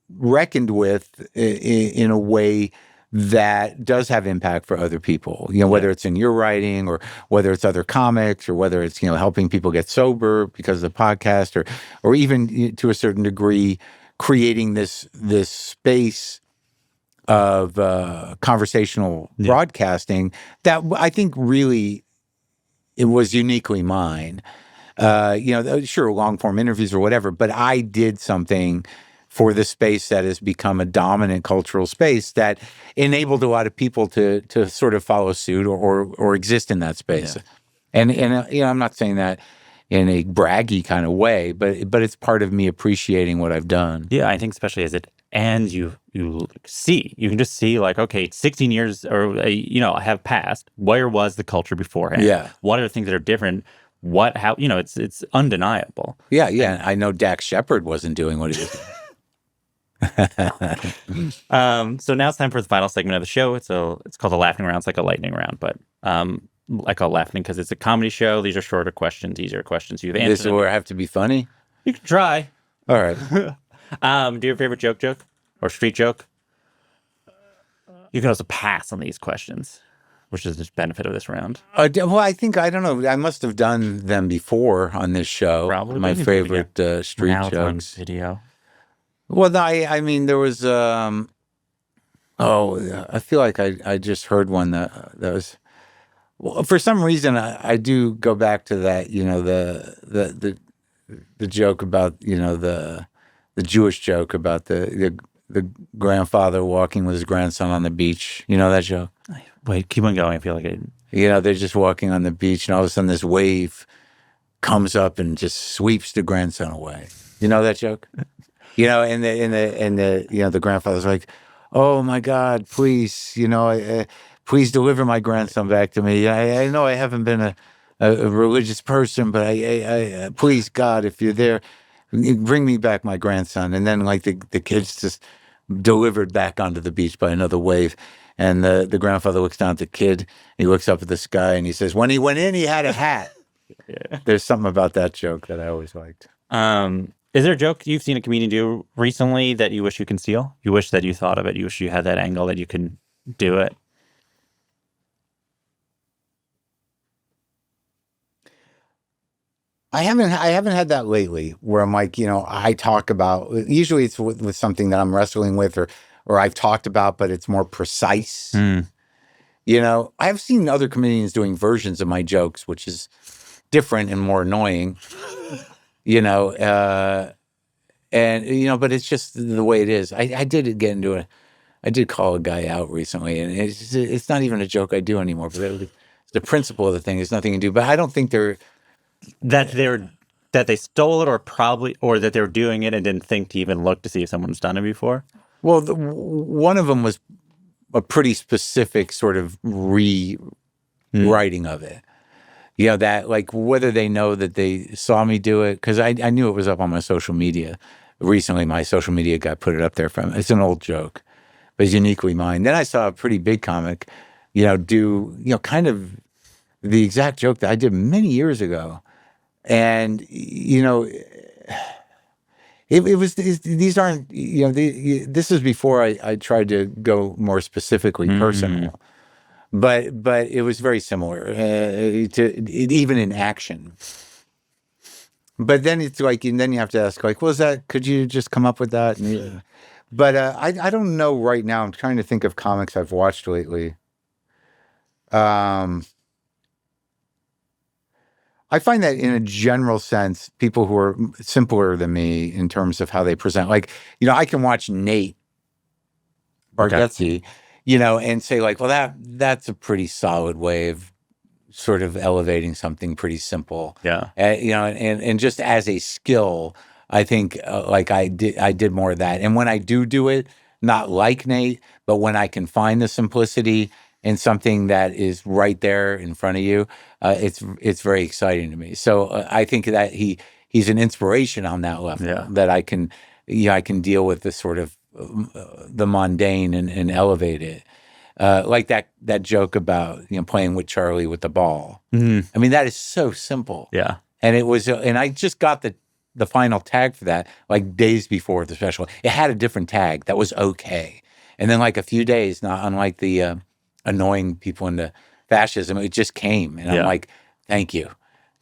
reckoned with in a way that does have impact for other people, whether it's in your writing or whether it's other comics or whether it's, helping people get sober because of the podcast or even to a certain degree, creating this space of conversational broadcasting that I think really it was uniquely mine. Sure, long form interviews or whatever, but I did something for the space that has become a dominant cultural space that enabled a lot of people to sort of follow suit or exist in that space. Yeah. And I'm not saying that in a braggy kind of way, but it's part of me appreciating what I've done. Yeah, I think especially as it ends, you can just see like, okay, 16 years have passed. Where was the culture beforehand? Yeah. What are the things that are different? It's undeniable. Yeah. And I know Dax Shepard wasn't doing what he was doing. So now it's time for the final segment of the show. It's called the Laughening Round. It's like a lightning round, but I call it laughing because it's a comedy show. These are shorter questions, easier questions. You've answered. This is where I have to be funny? You can try. All right. Do you have a favorite joke or street joke? You can also pass on these questions, which is the benefit of this round. Well, I don't know. I must have done them before on this show. Probably. My favorite street now jokes. On video. Well, I mean, there was. I feel like I just heard one that was. Well, for some reason, I do go back to that. The joke about the Jewish joke about the grandfather walking with his grandson on the beach. You know that joke? Wait, keep on going. I feel like it. They're just walking on the beach, and all of a sudden, this wave comes up and just sweeps the grandson away. You know that joke? And the grandfather's like, "Oh my God, please, please deliver my grandson back to me. I know I haven't been a religious person, but I please God, if you're there, bring me back my grandson." And then like the kid's just delivered back onto the beach by another wave. And the grandfather looks down at the kid, he looks up at the sky and he says, "When he went in, he had a hat." Yeah. There's something about that joke that I always liked. Is there a joke you've seen a comedian do recently that you wish you can steal? You wish that you thought of it. You wish you had that angle that you could do it. I haven't had that lately where I'm like, I talk about, usually it's with something that I'm wrestling with or I've talked about, but it's more precise. I've seen other comedians doing versions of my jokes, which is different and more annoying, but it's just the way it is. I did get into I did call a guy out recently, and it's not even a joke I do anymore, but the principle of the thing is nothing to do, but I don't think that they stole it, or that they were doing it and didn't think to even look to see if someone's done it before. Well, one of them was a pretty specific sort of rewriting of it. That like whether they know that they saw me do it, because I knew it was up on my social media. Recently, my social media guy put it up there it's an old joke, but it's uniquely mine. Then I saw a pretty big comic, do, kind of the exact joke that I did many years ago. And, these aren't, this is before I tried to go more specifically personal, but it was very similar even in action. But then it's like, and then you have to ask, like, could you just come up with that? But I don't know right now. I'm trying to think of comics I've watched lately. I find that in a general sense, people who are simpler than me in terms of how they present, like, I can watch Nate Bargatze, and say like, well, that's a pretty solid way of sort of elevating something pretty simple. Yeah. And just as a skill, I think like I did more of that. And when I do it, not like Nate, but when I can find the simplicity in something that is right there in front of you, it's very exciting to me. So I think that he's an inspiration on that level, that I can deal with the sort of the mundane and elevate it. Like that joke about playing with Charlie with the ball. Mm-hmm. I mean, that is so simple. Yeah, and it was, and I just got the final tag for that like days before the special. It had a different tag that was okay, and then like a few days, not unlike the annoying people into fascism, it just came, and I'm like, thank you.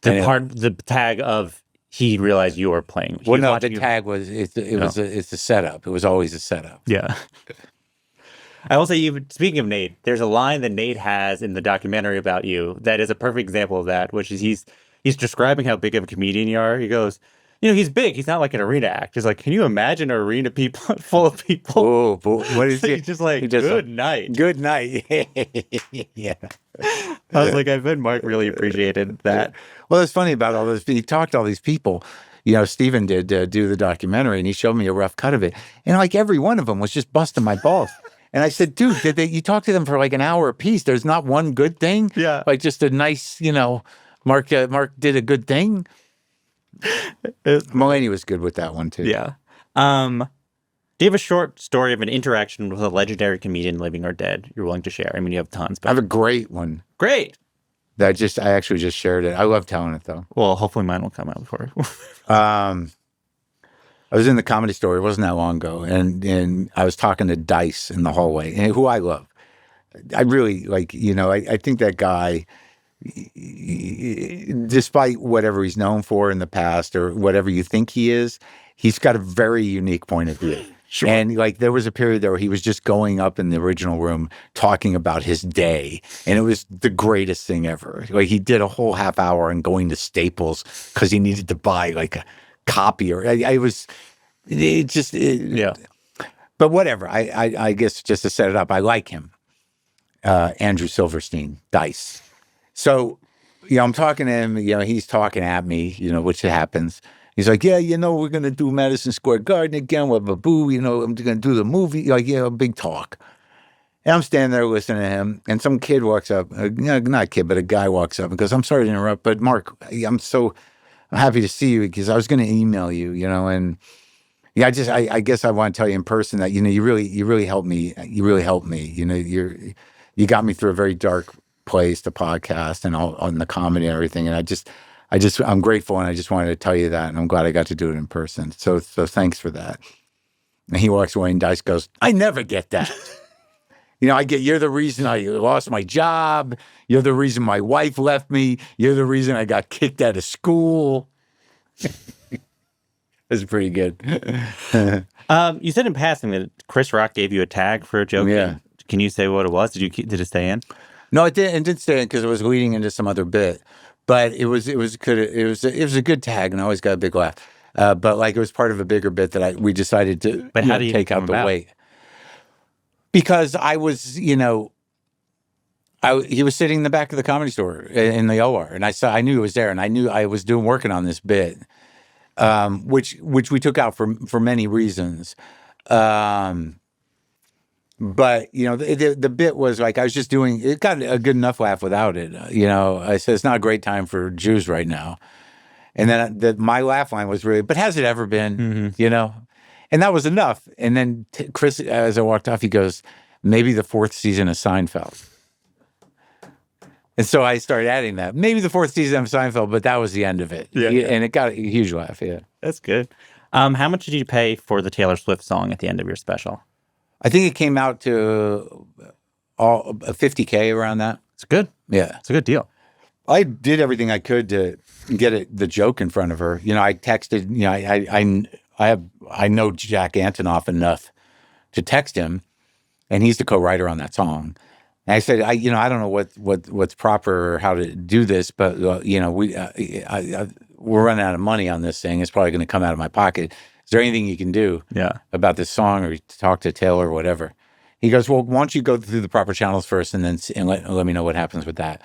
The tag of he realized you were playing. Well, no, the tag was it's a setup. It was always a setup. Yeah. I will say, speaking of Nate, there's a line that Nate has in the documentary about you that is a perfect example of that, which is he's describing how big of a comedian you are. He goes, he's big. He's not like an arena act. He's like, can you imagine an arena full of people? Oh, what is it? He's just like, good night. Good night. Yeah. I was like, I bet Mark really appreciated that. Well, it's funny about all this. He talked to all these people. Steven did do the documentary, and he showed me a rough cut of it. And like every one of them was just busting my balls. And I said, dude, you talk to them for like an hour apiece? There's not one good thing? Yeah. Like just a nice, Mark did a good thing. Mulaney was good with that one too. Yeah. Do you have a short story of an interaction with a legendary comedian, living or dead, you're willing to share? I mean, you have tons. But I have a great one. Great. That I actually just shared it. I love telling it though. Well, hopefully mine will come out before. I was in the Comedy Store. It wasn't that long ago, and I was talking to Dice in the hallway, and who I love. I really like. I think that guy, despite whatever he's known for in the past or whatever you think he is, he's got a very unique point of view. Sure. And like there was a period there where he was just going up in the original room talking about his day, and it was the greatest thing ever. Like he did a whole half hour on going to Staples because he needed to buy like a copy, or yeah. But whatever. I guess just to set it up, I like him. Andrew Silverstein, Dice. So, I'm talking to him, he's talking at me, which happens. He's like, yeah, we're going to do Madison Square Garden again with Babu, I'm going to do the movie, a big talk. And I'm standing there listening to him, and some kid walks up, not a kid, but a guy walks up and goes, I'm sorry to interrupt, but Mark, I'm so happy to see you because I was going to email you, and yeah, I guess I want to tell you in person that, you really helped me. You really helped me. You got me through a very dark place, the podcast and all on the comedy and everything. And I'm grateful, and I just wanted to tell you that, and I'm glad I got to do it in person. So thanks for that. And he walks away, and Dice goes, I never get that. You're the reason I lost my job. You're the reason my wife left me. You're the reason I got kicked out of school. It's pretty good. You said in passing that Chris Rock gave you a tag for a joke. Yeah. Can you say what it was? Did it stay in? No, it didn't stay in because it was leading into some other bit, but it was a good tag, and I always got a big laugh. But like it was part of a bigger bit that we decided to How do you take come out the about? weight because I was he was sitting in the back of the Comedy Store in the OR, and I knew he was there, and I knew I was working on this bit, which we took out for many reasons. But the bit was like I was just doing it, got a good enough laugh without it. I said it's not a great time for Jews right now, and then my laugh line was really, but has it ever been? Mm-hmm. And that was enough. And then Chris, as I walked off, he goes, maybe the 4th season of Seinfeld. And so I started adding that, maybe the 4th season of Seinfeld, but that was the end of it. Yeah. And it got a huge laugh. Yeah, that's good. How much did you pay for the Taylor Swift song at the end of your special? I think it came out to all $50K around that. It's good. Yeah, it's a good deal. I did everything I could to get the joke in front of her. I texted. I know Jack Antonoff enough to text him, and he's the co-writer on that song. And I said, I don't know what's proper or how to do this, but we're running out of money on this thing. It's probably going to come out of my pocket. Is there anything you can do about this song or talk to Taylor or whatever? He goes, well, why don't you go through the proper channels first and then let me know what happens with that.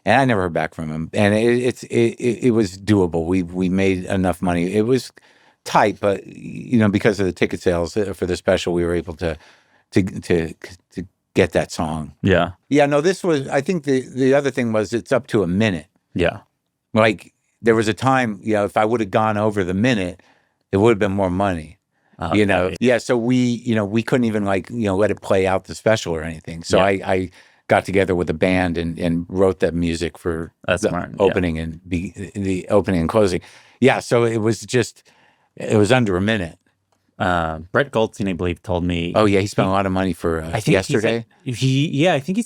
And I never heard back from him. And it was doable. We made enough money. It was tight, but because of the ticket sales for the special, we were able to get that song. Yeah. Yeah. No, this was. I think the other thing was it's up to a minute. Yeah. Like there was a time, if I would have gone over the minute, it would have been more money. Okay. Yeah. So we couldn't even let it play out the special or anything. So I got together with a band and wrote that music for the opening and the opening and closing. Yeah. So it was under a minute. Brett Goldstein, I believe, told me. Oh yeah, he spent a lot of money for yesterday. I think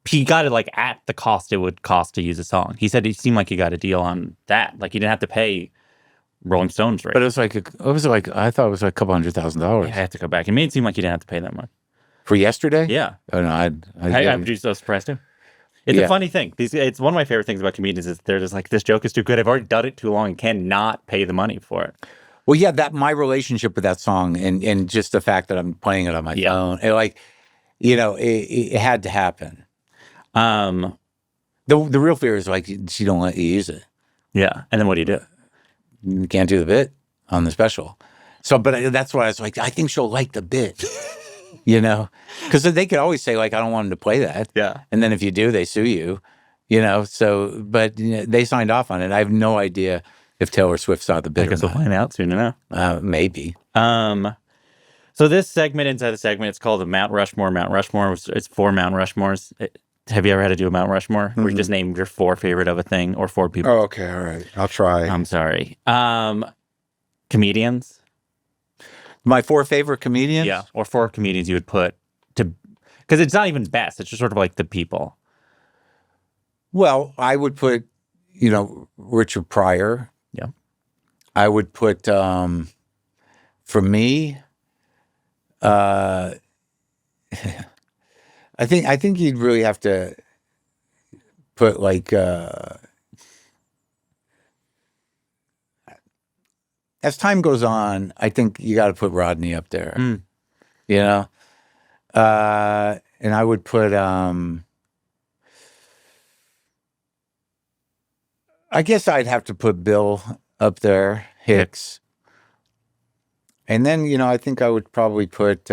he got it like at the cost it would cost to use a song. He said it seemed like he got a deal on that. Like he didn't have to pay Rolling Stones rate. But I thought it was like a couple $100,000. I have to go back. It made it seem like you didn't have to pay that much. For yesterday? Yeah. Oh no, I'm just so surprised too. It's a funny thing. It's one of my favorite things about comedians is they're just like, this joke is too good. I've already done it too long and cannot pay the money for it. Well, yeah, my relationship with that song and just the fact that I'm playing it on my phone, it had to happen. The real fear is like she don't let you use it. Yeah, and then what do you do? You can't do the bit on the special. So, but that's why I was like, I think she'll like the bit, because they could always say like, I don't want them to play that. Yeah, and then if you do, they sue you. So, but they signed off on it. I have no idea if Taylor Swift saw the bit. I guess we'll find out soon enough. Maybe. So this segment inside the segment, it's called the Mount Rushmore. Mount Rushmore. It's 4 Mount Rushmores. Have you ever had to do a Mount Rushmore where you just name your 4 favorite of a thing or 4 people? Oh, okay. All right. I'll try. I'm sorry. Comedians. My 4 favorite comedians? Yeah. Or 4 comedians you would put to, because it's not even best. It's just sort of like the people. Well, I would put, Richard Pryor. Yeah. I would put, for me, I think you'd really have to put like as time goes on, I think you got to put Rodney up there. And I would put I guess I'd have to put Bill up there, Hicks. And then, I think I would probably put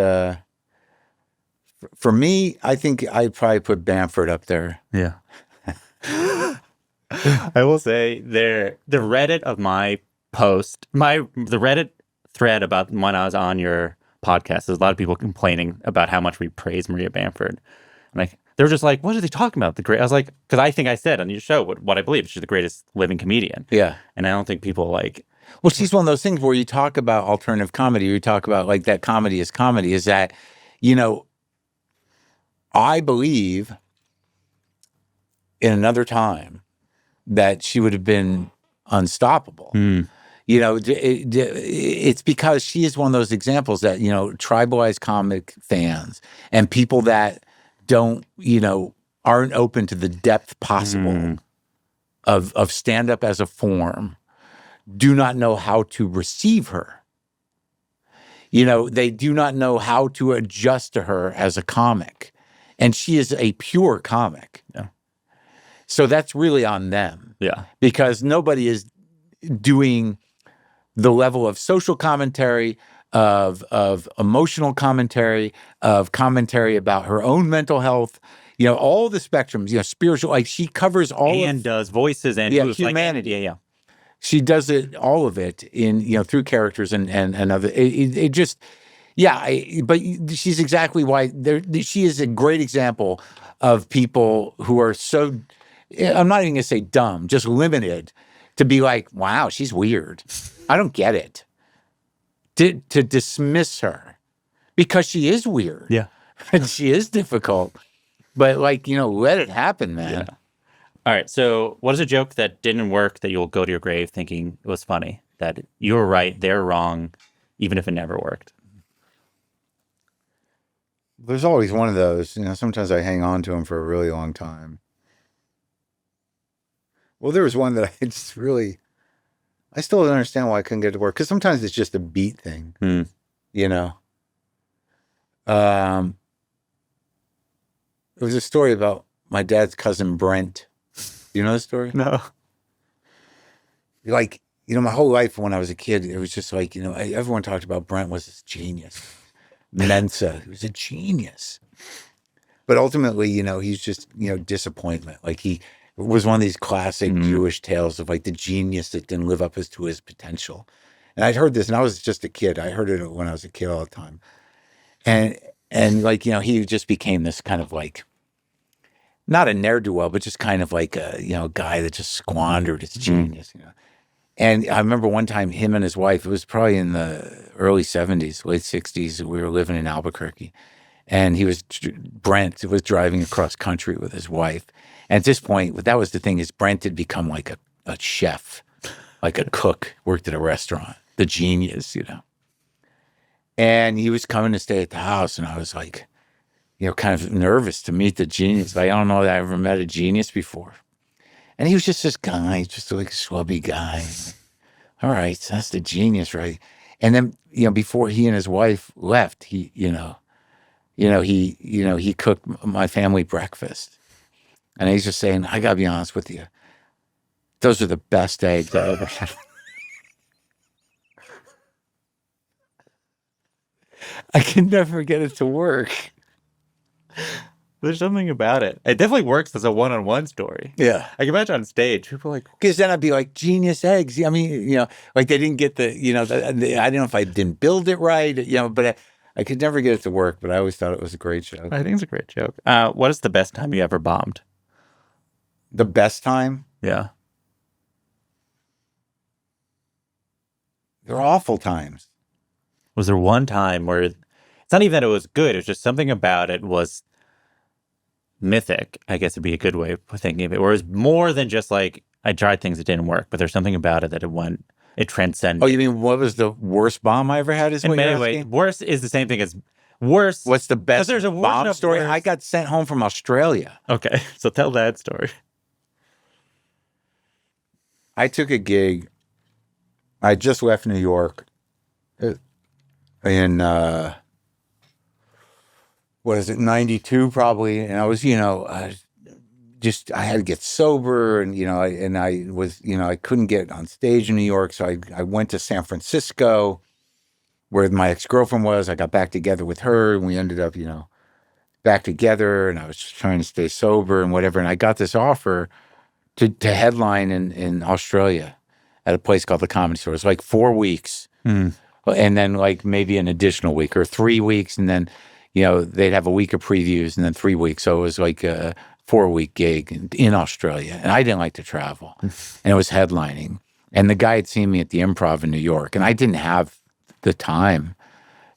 for me, I think I'd probably put Bamford up there. Yeah. I will say the Reddit of my post, the Reddit thread about when I was on your podcast, there's a lot of people complaining about how much we praise Maria Bamford. And they were just like, what are they talking about? I was like, because I think I said on your show what I believe. She's the greatest living comedian. Yeah. And I don't think people like... Well, she's one of those things where you talk about alternative comedy, or you talk about like that comedy is that, I believe in another time that she would have been unstoppable. It's because she is one of those examples that, tribalized comic fans and people that don't, aren't open to the depth possible of stand-up as a form do not know how to receive her. They do not know how to adjust to her as a comic. And she is a pure comic. Yeah. So that's really on them. Yeah. Because nobody is doing the level of social commentary, of emotional commentary, of commentary about her own mental health, all the spectrums, spiritual, like she covers all and does voices and humanity. Yeah. She does it, all of it in, through characters and other, it just, but she's exactly why she is a great example of people who are so, I'm not even going to say dumb, just limited to be like, wow, she's weird. I don't get it. To dismiss her because she is weird. Yeah. And she is difficult. But let it happen, man. Yeah. All right. So what is a joke that didn't work that you'll go to your grave thinking it was funny? That you were right, they're wrong, even if it never worked? There's always one of those. Sometimes I hang on to them for a really long time. Well, there was one that I just really, I still don't understand why I couldn't get it to work. Because sometimes it's just a beat thing, It was a story about my dad's cousin, Brent. You know the story? No. My whole life when I was a kid, it was just like, everyone talked about Brent was this genius. Mensa, he was a genius. But ultimately, he's just, disappointment. Like he was one of these classic Jewish tales of like the genius that didn't live up to his potential. And I'd heard this, and I was just a kid. I heard it when I was a kid all the time. And he just became this kind of like, not a ne'er-do-well, but just kind of like a, guy that just squandered his genius, And I remember one time him and his wife, it was probably in the early 70s, late 60s, we were living in Albuquerque. And Brent was driving across country with his wife. And at this point, that was the thing, is Brent had become like a chef, like a cook, worked at a restaurant, the genius, And he was coming to stay at the house, and I was like, kind of nervous to meet the genius. I don't know that I ever met a genius before. And he was just this guy, just like a schlubby guy. All right, so that's the genius, right? And then, before he and his wife left, he cooked my family breakfast. And he's just saying, I gotta be honest with you, those are the best eggs I ever had. I can never get it to work. There's something about it. It definitely works as a one-on-one story. Yeah. I can imagine on stage, people are like... Because then I'd be like, genius eggs. I mean, like they didn't get I don't know if I didn't build it right, but I could never get it to work, but I always thought it was a great joke. I think it's a great joke. What is the best time you ever bombed? The best time? Yeah. They're awful times. Was there one time where... It's not even that it was good, it was just something about it was... mythic, I guess would be a good way of thinking of it. Whereas more than just like, I tried things that didn't work, but there's something about it that it transcended. Oh, you mean what was the worst bomb I ever had? Is what you're asking? Worst is the same thing as worst. What's the best there's a bomb story? Worst. I got sent home from Australia. Okay, so tell that story. I took a gig. I just left New York in... what is it, 92 probably. And I was, I had to get sober and, I was, I couldn't get on stage in New York. So I went to San Francisco where my ex-girlfriend was. I got back together with her and we ended up, back together, and I was just trying to stay sober and whatever. And I got this offer to headline in Australia at a place called the Comedy Store. It was like 4 weeks. And then like maybe an additional week or 3 weeks. And then, they'd have a week of previews and then 3 weeks. So it was like a 4-week gig in Australia. And I didn't like to travel. And it was headlining. And the guy had seen me at the Improv in New York. And I didn't have the time.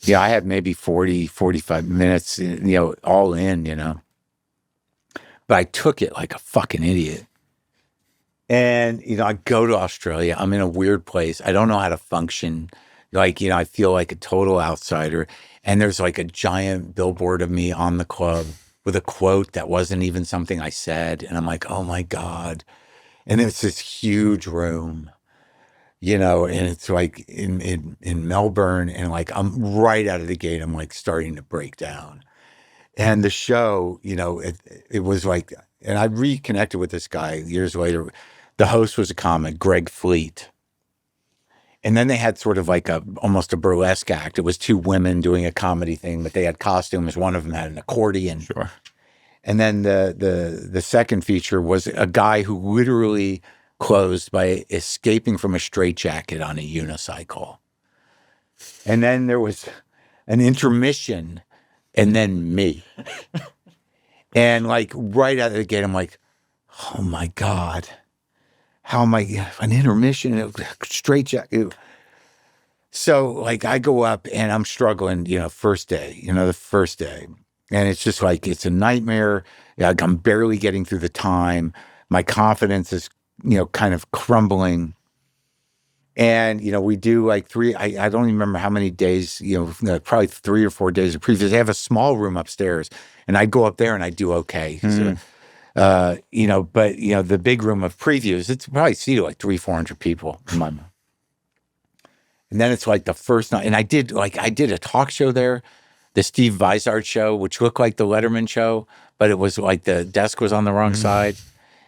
I had maybe 40, 45 minutes, all in, But I took it like a fucking idiot. And, I go to Australia. I'm in a weird place. I don't know how to function. Like, I feel like a total outsider. And there's like a giant billboard of me on the club with a quote that wasn't even something I said. And I'm like, oh my God. And it's this huge room, and it's like in Melbourne. And like, I'm right out of the gate. I'm like starting to break down. And the show, it was like, and I reconnected with this guy years later. The host was a comic, Greg Fleet. And then they had sort of like almost a burlesque act. It was two women doing a comedy thing, but they had costumes. One of them had an accordion. Sure. And then the second feature was a guy who literally closed by escaping from a straitjacket on a unicycle. And then there was an intermission, and then me. And like right out of the gate, I'm like, oh my God, how am I, an intermission, straitjacket. So like I go up and I'm struggling, first day, the first day. And it's just like, it's a nightmare. Like I'm barely getting through the time. My confidence is, kind of crumbling. And, we do like I don't even remember how many days, probably 3 or 4 days of previous. They have a small room upstairs and I go up there and I do okay. So, but, the big room of previews, it's probably seated like 300-400 people in my mind. And then it's like the first night, and I did a talk show there, the Steve Vizard show, which looked like the Letterman show, but it was like the desk was on the wrong side.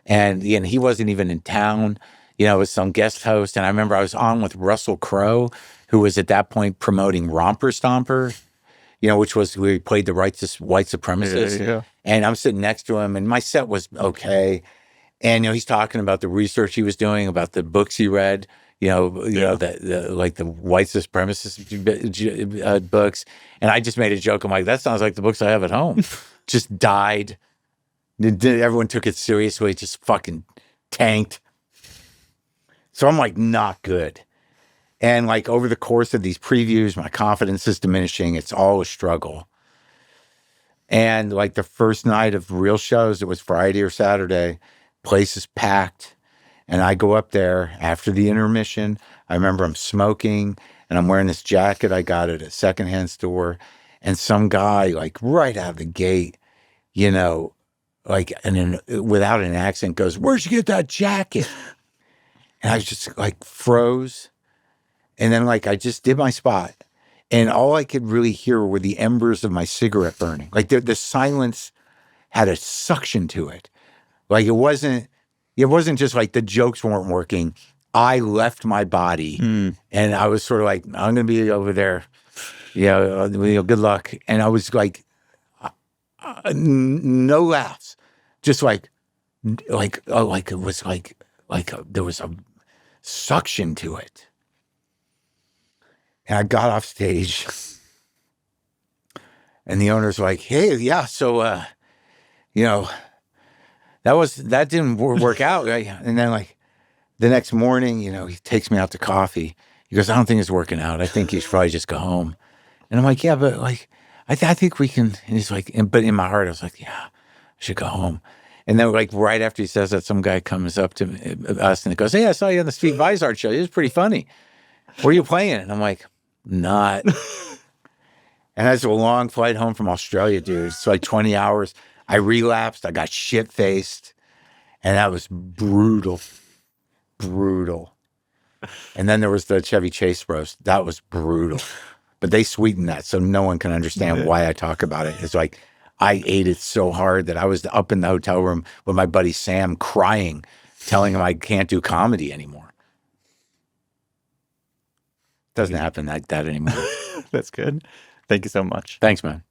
And he wasn't even in town. It was some guest host. And I remember I was on with Russell Crowe, who was at that point promoting Romper Stomper, which was where he played the white supremacist. Yeah. And I'm sitting next to him, and my set was okay. And, he's talking about the research he was doing, about the books he read, the like the white supremacist books. And I just made a joke. I'm like, that sounds like the books I have at home. Just died. Everyone took it seriously, just fucking tanked. So I'm like, not good. And like over the course of these previews, my confidence is diminishing. It's all a struggle. And like the first night of real shows, it was Friday or Saturday, place is packed. And I go up there after the intermission. I remember I'm smoking and I'm wearing this jacket I got at a secondhand store. And some guy, like right out of the gate, like, and then without an accent goes, "Where'd you get that jacket?" And I just like froze. And then like I just did my spot. And all I could really hear were the embers of my cigarette burning. Like the silence had a suction to it. Like it wasn't just like the jokes weren't working. I left my body and I was sort of like, I'm going to be over there. Good luck. And I was like, no laughs. Just like it was like there was a suction to it. And I got off stage and the owner's like, "Hey, yeah, so, that didn't work out." Right? And then like the next morning, he takes me out to coffee. He goes, "I don't think it's working out. I think you should probably just go home." And I'm like, "Yeah, but like, I think we can." And he's like, but in my heart, I was like, "Yeah, I should go home." And then like right after he says that, some guy comes up to us and goes, "Hey, I saw you on the Steve Vizard show. It was pretty funny. Where are you playing?" And I'm like, "Not." And that's a long flight home from Australia, dude. It's like 20 hours. I relapsed. I got shit-faced. And that was brutal. Brutal. And then there was the Chevy Chase roast. That was brutal. But they sweetened that so no one can understand why I talk about it. It's like I ate it so hard that I was up in the hotel room with my buddy Sam crying, telling him I can't do comedy anymore. Doesn't happen like that anymore. That's good. Thank you so much. Thanks, man.